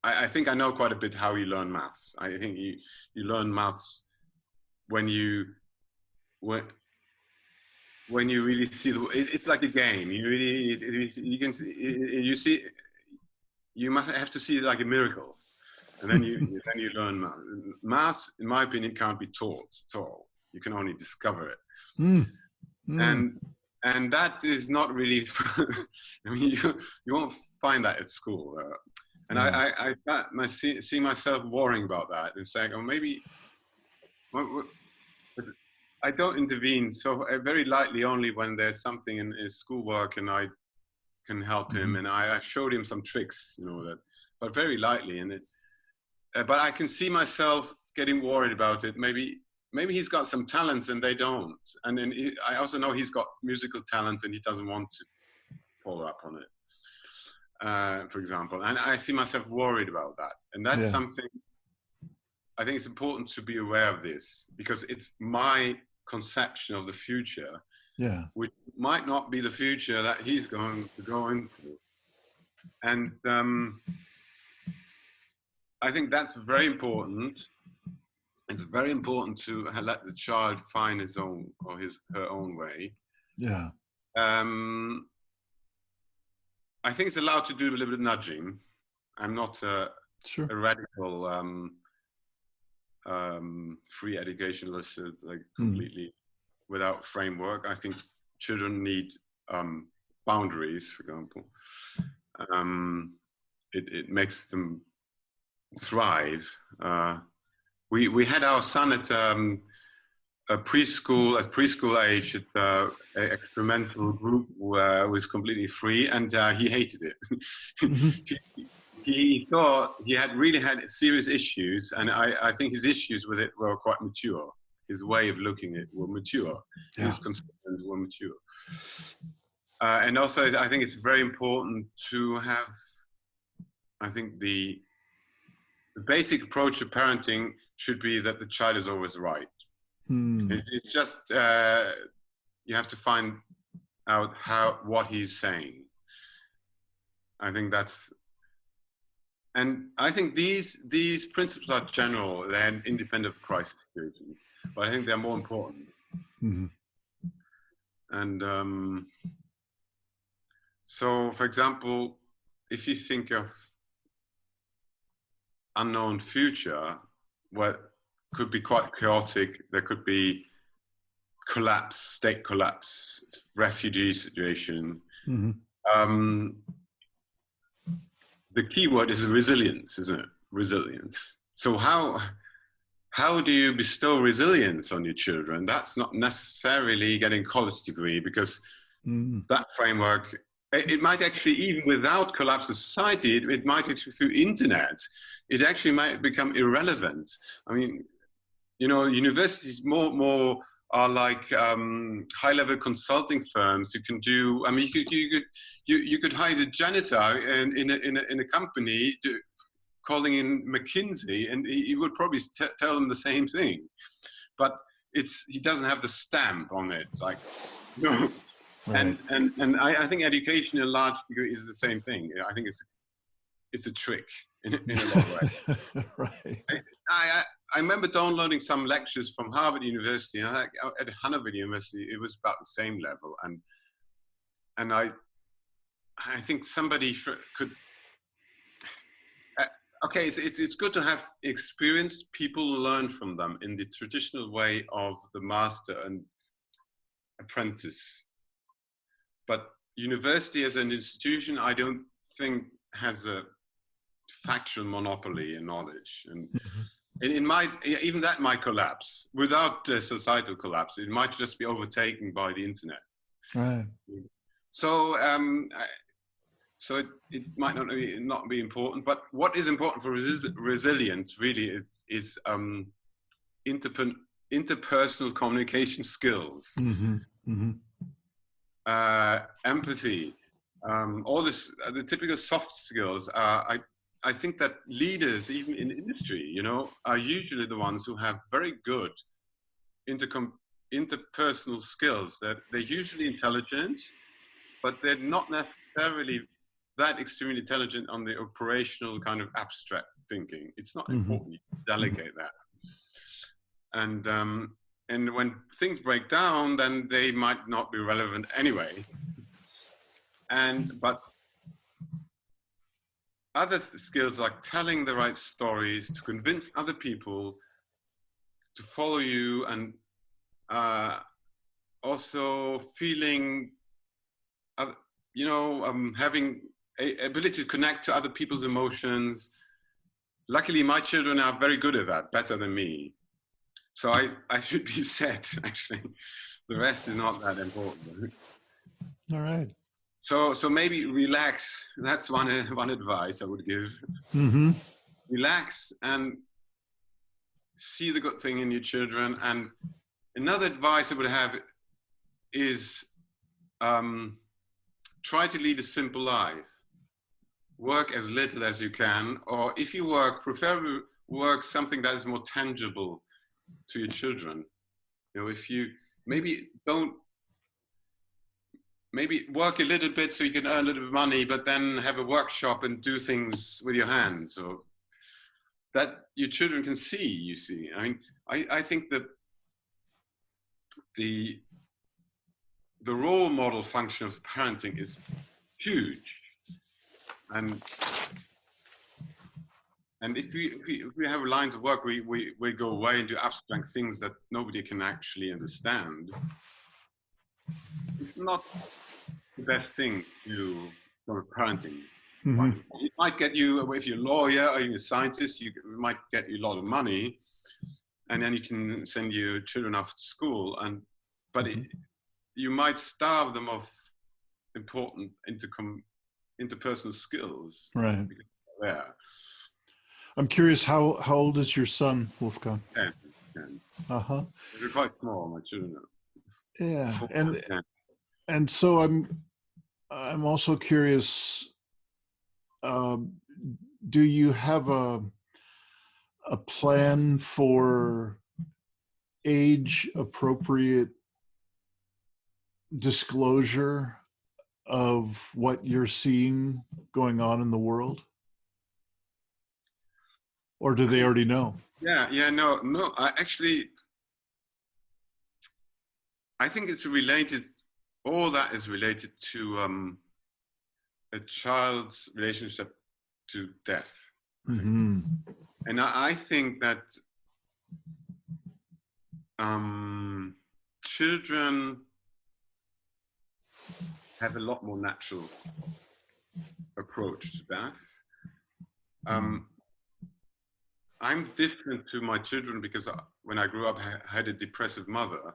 I think I know quite a bit how you learn maths. I think you learn maths when you really see it's like a game. You see, you must have to see it like a miracle, and then you learn math. Maths, in my opinion, can't be taught at all. You can only discover it, and that is not really. I mean, you won't find that at school. And I see myself worrying about that and saying, oh, maybe I don't intervene so very lightly, only when there's something in his schoolwork and I can help him. And I showed him some tricks, but very lightly. And but I can see myself getting worried about it. Maybe he's got some talents and they don't. And then I also know he's got musical talents and he doesn't want to follow up on it. For example, and I see myself worried about that, and that's something I think it's important to be aware of this, because it's my conception of the future, which might not be the future that he's going to go into, and I think that's very important. It's very important to let the child find his own or her own way. I think it's allowed to do a little bit of nudging. I'm not a radical free educationalist, like completely without framework. I think children need boundaries, for example. It makes them thrive. We had our son at preschool age at an experimental group where it was completely free, and he hated it. He thought he really had serious issues, and I think his issues with it were quite mature. His way of looking at it were mature. His concerns were mature. And also, I think it's very important to have, I think the basic approach to parenting should be that the child is always right. It's just you have to find out what he's saying. I think that's, and I think these principles are general. They're independent of crisis situations, but I think they're more important. And so, for example, if you think of unknown future, what could be quite chaotic, there could be collapse, state collapse, refugee situation. The key word is resilience, isn't it? Resilience. So how do you bestow resilience on your children? That's not necessarily getting a college degree, because
Mm.
that framework, it might actually, even without collapse of society, it might actually through internet, it actually might become irrelevant. I mean, you know, universities more are like high-level consulting firms. You can do. I mean, you could hire the janitor in a company calling in McKinsey, and he would probably tell them the same thing. But he doesn't have the stamp on it. It's like, you know,
Right.
and I think education in a large degree is the same thing. I think it's a trick in a lot of ways.
Right.
I remember downloading some lectures from Harvard University, and at Hanover University, it was about the same level. And I think somebody could. Okay, it's good to have experienced people learn from them in the traditional way of the master and apprentice. But university as an institution, I don't think has a factual monopoly in knowledge. And it might, even that might collapse without societal collapse. It might just be overtaken by the internet.
Right.
So, so it might not be important. But what is important for resilience really is interpersonal communication skills, empathy, all this, the typical soft skills. I think that leaders, even in industry, you know, are usually the ones who have very good interpersonal skills. That they're usually intelligent, but they're not necessarily that extremely intelligent on the operational kind of abstract thinking. It's not important. You delegate that. And when things break down, then they might not be relevant anyway. But other skills like telling the right stories, to convince other people to follow you, and also feeling, you know, having ability to connect to other people's emotions. Luckily, my children are very good at that, better than me. So I should be set, actually. The rest is not that important.
All right.
So maybe relax. That's one advice I would give. Relax and see the good thing in your children. And another advice I would have is try to lead a simple life. Work as little as you can, or if you work, preferably work something that is more tangible to your children. You know, if you maybe work a little bit so you can earn a little bit of money, but then have a workshop and do things with your hands, or that your children can see. You see, I mean, I think that the role model function of parenting is huge, and if we have lines of work, we go away into abstract things that nobody can actually understand. It's not the best thing to do for parenting. It might get you, if you're a lawyer or you're a scientist, it might get you a lot of money, and then you can send your children off to school. But you might starve them of important interpersonal skills.
Right.
Yeah.
I'm curious, how old is your son, Wolfgang?
10.
Uh-huh.
They're quite small, my children.
Yeah.
4,
And so I'm also curious, do you have a plan for age appropriate disclosure of what you're seeing going on in the world? Or do they already know?
No. I think it's related. All that is related to a child's relationship to death. And I think that children have a lot more natural approach to death. I'm different to my children because when I grew up, I had a depressive mother,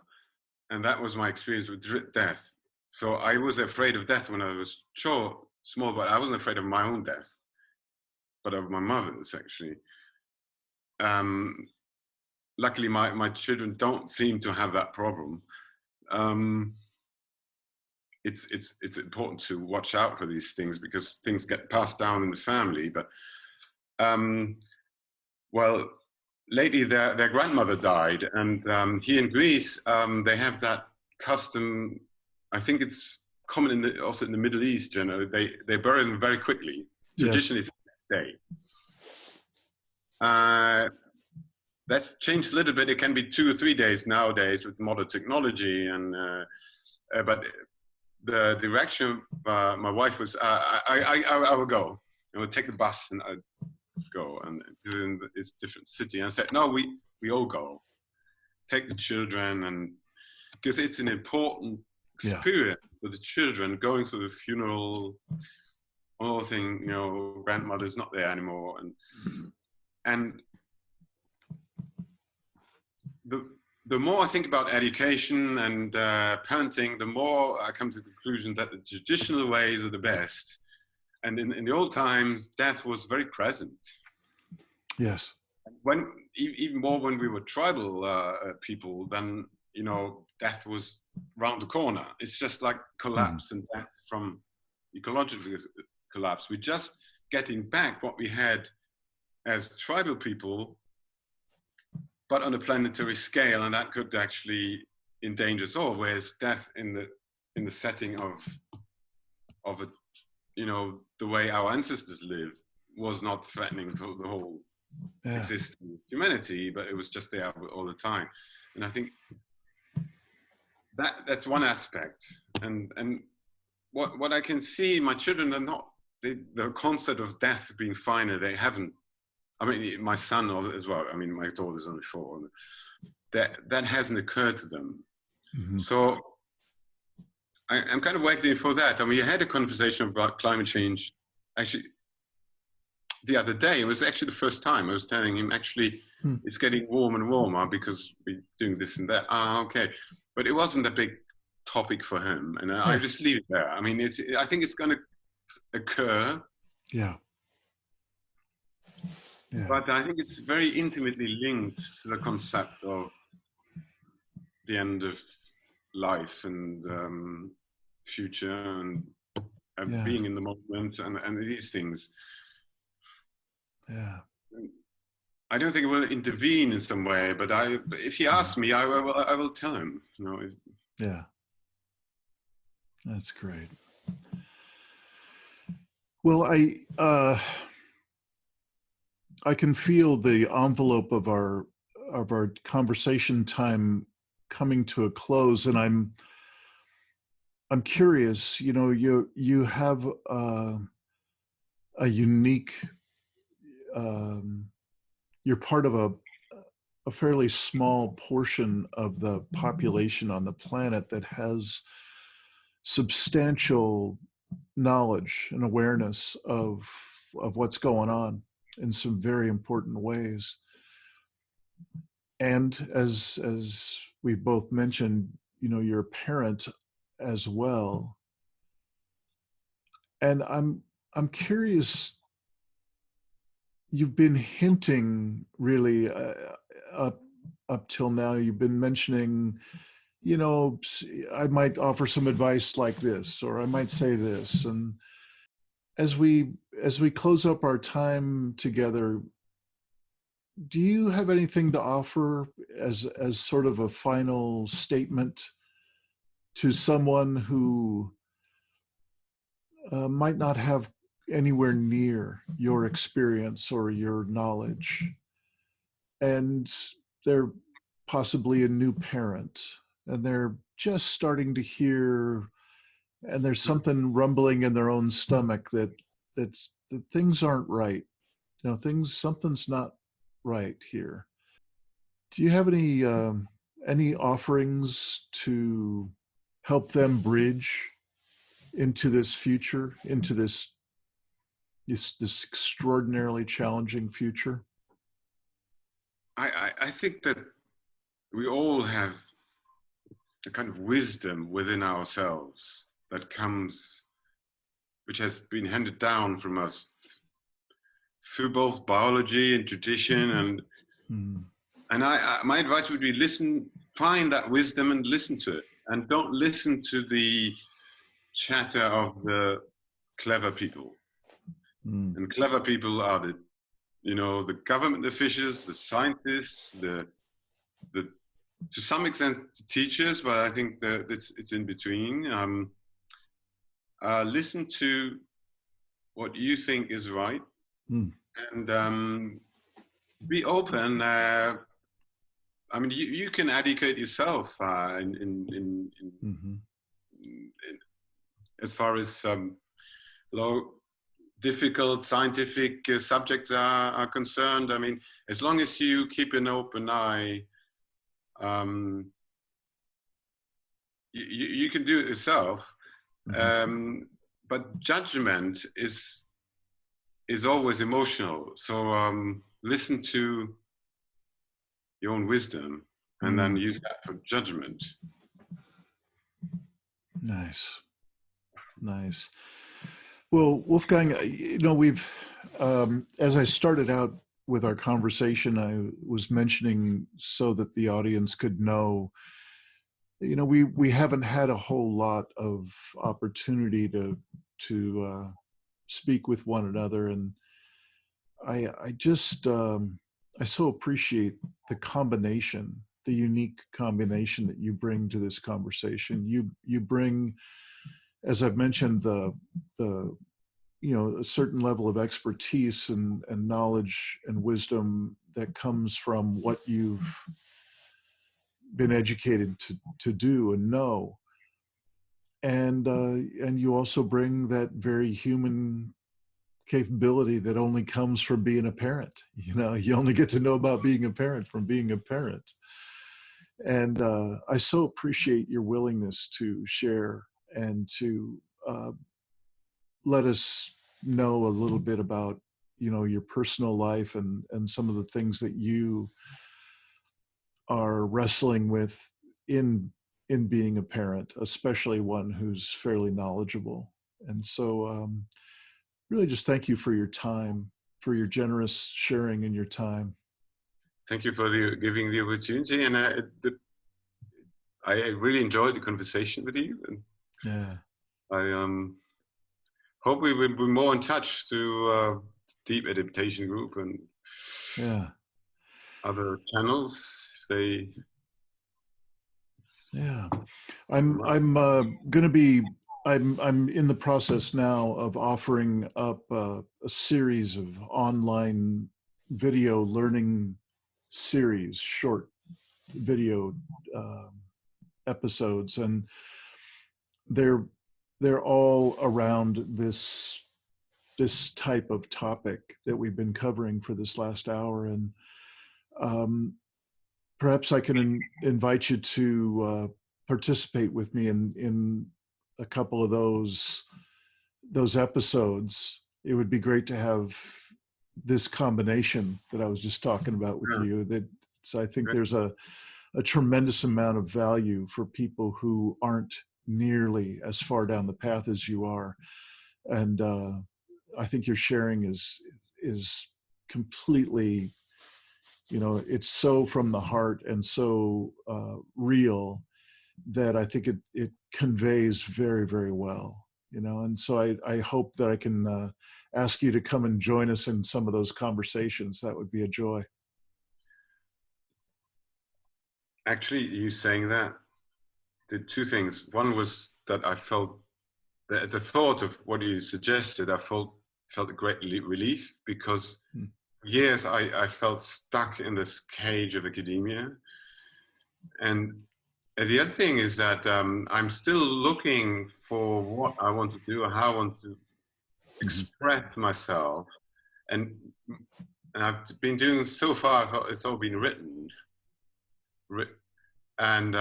and that was my experience with death. So I was afraid of death when I was small, but I wasn't afraid of my own death, but of my mother's actually. Um, Luckily, my children don't seem to have that problem. Um, it's important to watch out for these things because things get passed down in the family. But um, well, lately their grandmother died, and here in Greece they have that custom. I think it's common also in the Middle East. You know, they bury them very quickly.
Yes.
Traditionally, it's the next day. That's changed a little bit. It can be 2 or 3 days nowadays with modern technology, and but the direction of my wife was, I will go. I will take the bus and I'd go, and it's a different city. And I said, no, we all go. Take the children, and because it's an important
Yeah.
experience for the children going through the funeral. All thing, you know, grandmother's not there anymore, and the more I think about education and parenting, the more I come to the conclusion that the traditional ways are the best. And in the old times, death was very present.
Yes.
Even more when we were tribal people, then, you know, death was round the corner. It's just like collapse and death from ecological collapse. We're just getting back what we had as tribal people, but on a planetary scale, and that could actually endanger us all. Whereas death in the setting of a, you know, the way our ancestors lived was not threatening to the whole existing humanity, but it was just there all the time. And I think that's one aspect. And what I can see, my children are not the concept of death being final. They haven't. I mean, my son as well. I mean, my daughter's only 4. That hasn't occurred to them. So I'm kind of waiting for that. I mean, we had a conversation about climate change actually the other day. It was actually the first time I was telling him, actually, it's getting warmer and warmer because we're doing this and that. Okay. But it wasn't a big topic for him. And I just leave it there. I mean, I think it's going to occur.
Yeah.
But I think it's very intimately linked to the concept of the end of life and future and being in the moment and these things.
Yeah.
I don't think it will intervene in some way, but if he asks me, I will tell him. You know.
Yeah. That's great. Well, I can feel the envelope of our conversation time coming to a close, and I'm curious. You know, you have a unique. You're part of a fairly small portion of the population on the planet that has substantial knowledge and awareness of what's going on in some very important ways. And as we both mentioned, you know, you're a parent as well. And I'm curious, you've been hinting really up till now, you've been mentioning, you know, I might offer some advice like this, or I might say this. And as we close up our time together, do you have anything to offer as sort of a final statement to someone who might not have anywhere near your experience or your knowledge, and they're possibly a new parent, and they're just starting to hear, and there's something rumbling in their own stomach that things aren't right, you know, something's not right here. Do you have any offerings to help them bridge into this future, into this extraordinarily challenging future?
I think that we all have a kind of wisdom within ourselves that comes, which has been handed down from us through both biology and tradition. And my advice would be find that wisdom and listen to it, and don't listen to the chatter of the clever people. And clever people are the government officials, the scientists, the to some extent the teachers, but I think that it's in between. Listen to what you think is right, and be open. I mean, you can educate yourself as far as difficult scientific subjects are concerned. I mean, as long as you keep an open eye, you can do it yourself. But judgment is always emotional. So listen to your own wisdom and then use that for judgment.
Nice. Well, Wolfgang, we've, as I started out with our conversation, I was mentioning so that the audience could know, we haven't had a whole lot of opportunity to speak with one another. And I so appreciate the unique combination that you bring to this conversation. You bring, as I've mentioned, a certain level of expertise and knowledge and wisdom that comes from what you've been educated to do and know. And you also bring that very human capability that only comes from being a parent. You only get to know about being a parent from being a parent. And I so appreciate your willingness to share and to let us know a little bit about, your personal life and some of the things that you are wrestling with in being a parent, especially one who's fairly knowledgeable. And so really just thank you for your time, for your generous sharing and your time.
Thank you for giving the opportunity. And I really enjoyed the conversation with you. And
yeah.
I hope we will be more in touch through Deep Adaptation Group and other channels.
I'm in the process now of offering up a series of online video learning series, short video episodes, and they're all around this type of topic that we've been covering for this last hour. And perhaps I can invite you to participate with me in a couple of those episodes. It would be great to have this combination that I was just talking about with you. I think there's a tremendous amount of value for people who aren't nearly as far down the path as you are. And I think your sharing is completely, it's so from the heart and so real that I think it conveys very, very well, and so I hope that I can ask you to come and join us in some of those conversations. That would be a joy.
Actually, you saying that did two things. One was that I felt that the thought of what you suggested, I felt a great relief, because years I felt stuck in this cage of academia. And the other thing is that I'm still looking for what I want to do or how I want to express myself. And I've been doing so far, it's all been written. And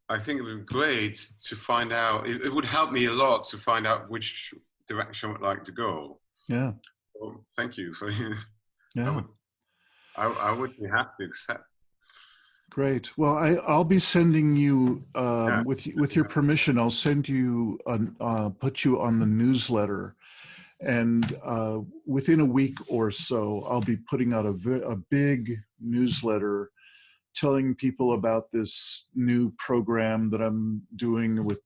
I think it would be great to find out, it would help me a lot to find out which direction I would like to go.
Yeah.
So thank you for
yeah.
I would be happy to accept.
Great. Well, I'll be sending you,
Yeah.
with your permission, I'll send you, put you on the newsletter. And within a week or so, I'll be putting out a big newsletter telling people about this new program that I'm doing with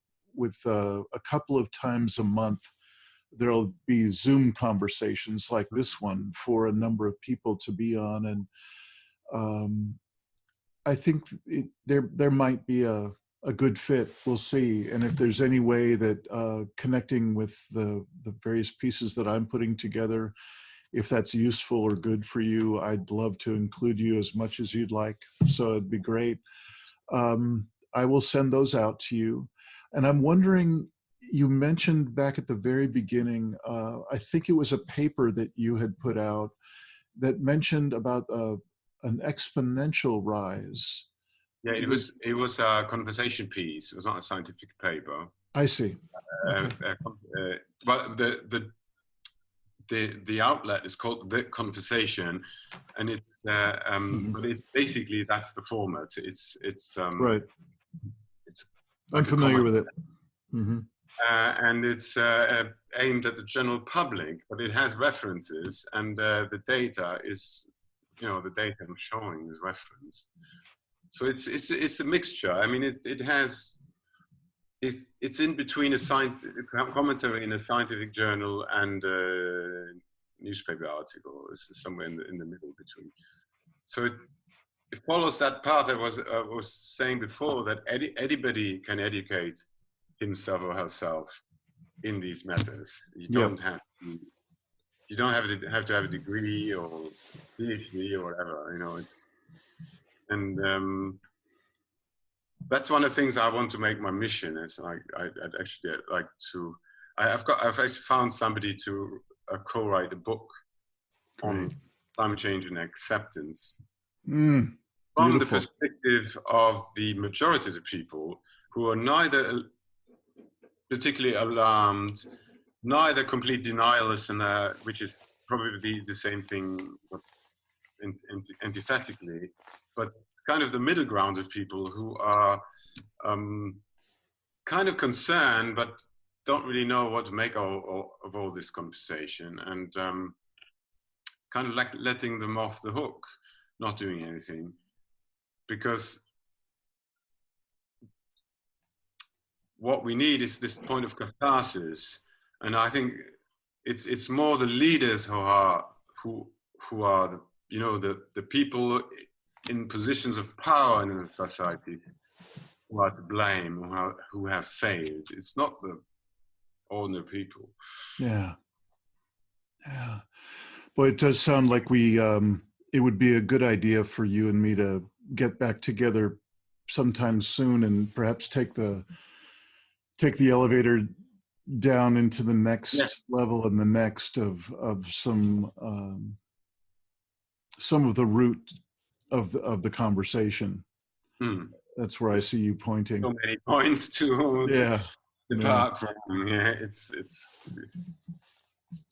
a couple of times a month. There'll be Zoom conversations like this one for a number of people to be on. And um, I think there might be a good fit. We'll see. And if there's any way that connecting with the various pieces that I'm putting together, if that's useful or good for you, I'd love to include you as much as you'd like. So it'd be great. I will send those out to you. And I'm wondering, you mentioned back at the very beginning, I think it was a paper that you had put out that mentioned about an exponential rise.
Yeah, it was a conversation piece. It was not a scientific paper.
I see. Okay.
But the outlet is called The Conversation, and it's but it basically that's the format. It's
Right.
it's
I'm
like a
familiar
comment,
with it. Mm-hmm.
and it's aimed at the general public, but it has references, and the data is, the data I'm showing is referenced. So it's a mixture. I mean, it has. It's in between a scientific commentary in a scientific journal and a newspaper article. It's somewhere in the middle between. So it follows that path I was saying before, that anybody can educate himself or herself in these matters. You don't have to. You don't have to have a degree or PhD or whatever. That's one of the things I want to make my mission. Is I'd actually like to. I've actually found somebody to co-write a book on climate change and acceptance from the perspective of the majority of the people who are neither particularly alarmed, neither complete denialists, and which is probably the same thing, but antithetically, but kind of the middle ground of people who are kind of concerned, but don't really know what to make of all this conversation, and kind of like letting them off the hook, not doing anything, because what we need is this point of catharsis. And I think it's more the leaders who are the people in positions of power in a society who are to blame, who have failed. It's not the ordinary people.
Yeah. Well, it does sound like it would be a good idea for you and me to get back together sometime soon, and perhaps take the elevator down into the next level and the next of some of the root of the conversation. That's where I see you pointing.
So many points to depart from. Yeah, it's.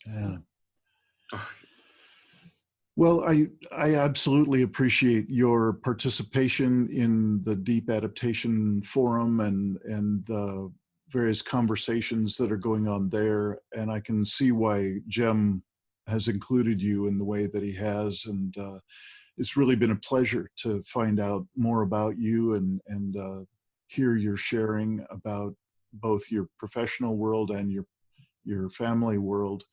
Yeah. Well, I absolutely appreciate your participation in the Deep Adaptation Forum and the various conversations that are going on there. And I can see why Jem has included you in the way that he has. And it's really been a pleasure to find out more about you and hear your sharing about both your professional world and your family world.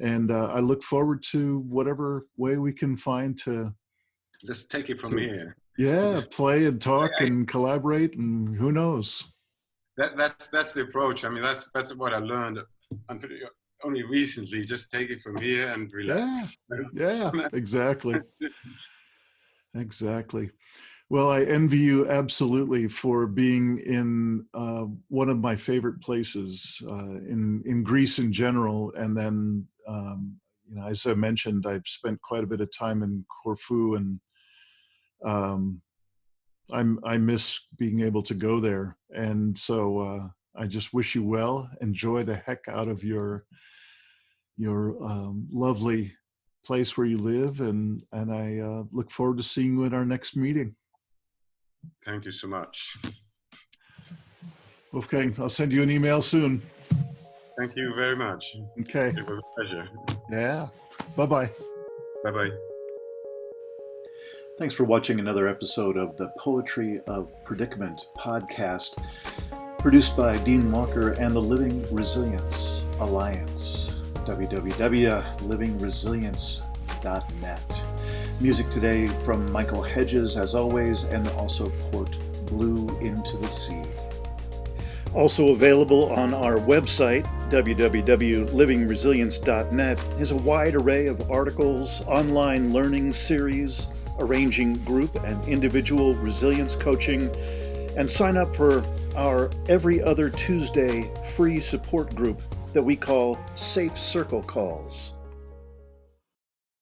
And I look forward to whatever way we can find to
just take it from here.
Yeah, play and talk and collaborate, and who knows.
That's the approach. I mean, that's what I learned only recently. Just take it from here and relax.
Yeah, exactly. Exactly. Well, I envy you absolutely for being in one of my favorite places in Greece in general, and then as I mentioned, I've spent quite a bit of time in Corfu, and I miss being able to go there, and so I just wish you well. Enjoy the heck out of your lovely place where you live, and I look forward to seeing you at our next meeting.
Thank you so much.
Wolfgang, I'll send you an email soon.
Thank you very much.
Okay.
It was a pleasure.
Yeah. Bye-bye.
Bye-bye.
Thanks for watching another episode of the Poetry of Predicament podcast, produced by Dean Walker and the Living Resilience Alliance, www.livingresilience.net. Music today from Michael Hedges, as always, and also Port Blue Into the Sea. Also available on our website, www.livingresilience.net, is a wide array of articles, online learning series, arranging group and individual resilience coaching, and sign up for our every other Tuesday free support group that we call Safe Circle Calls.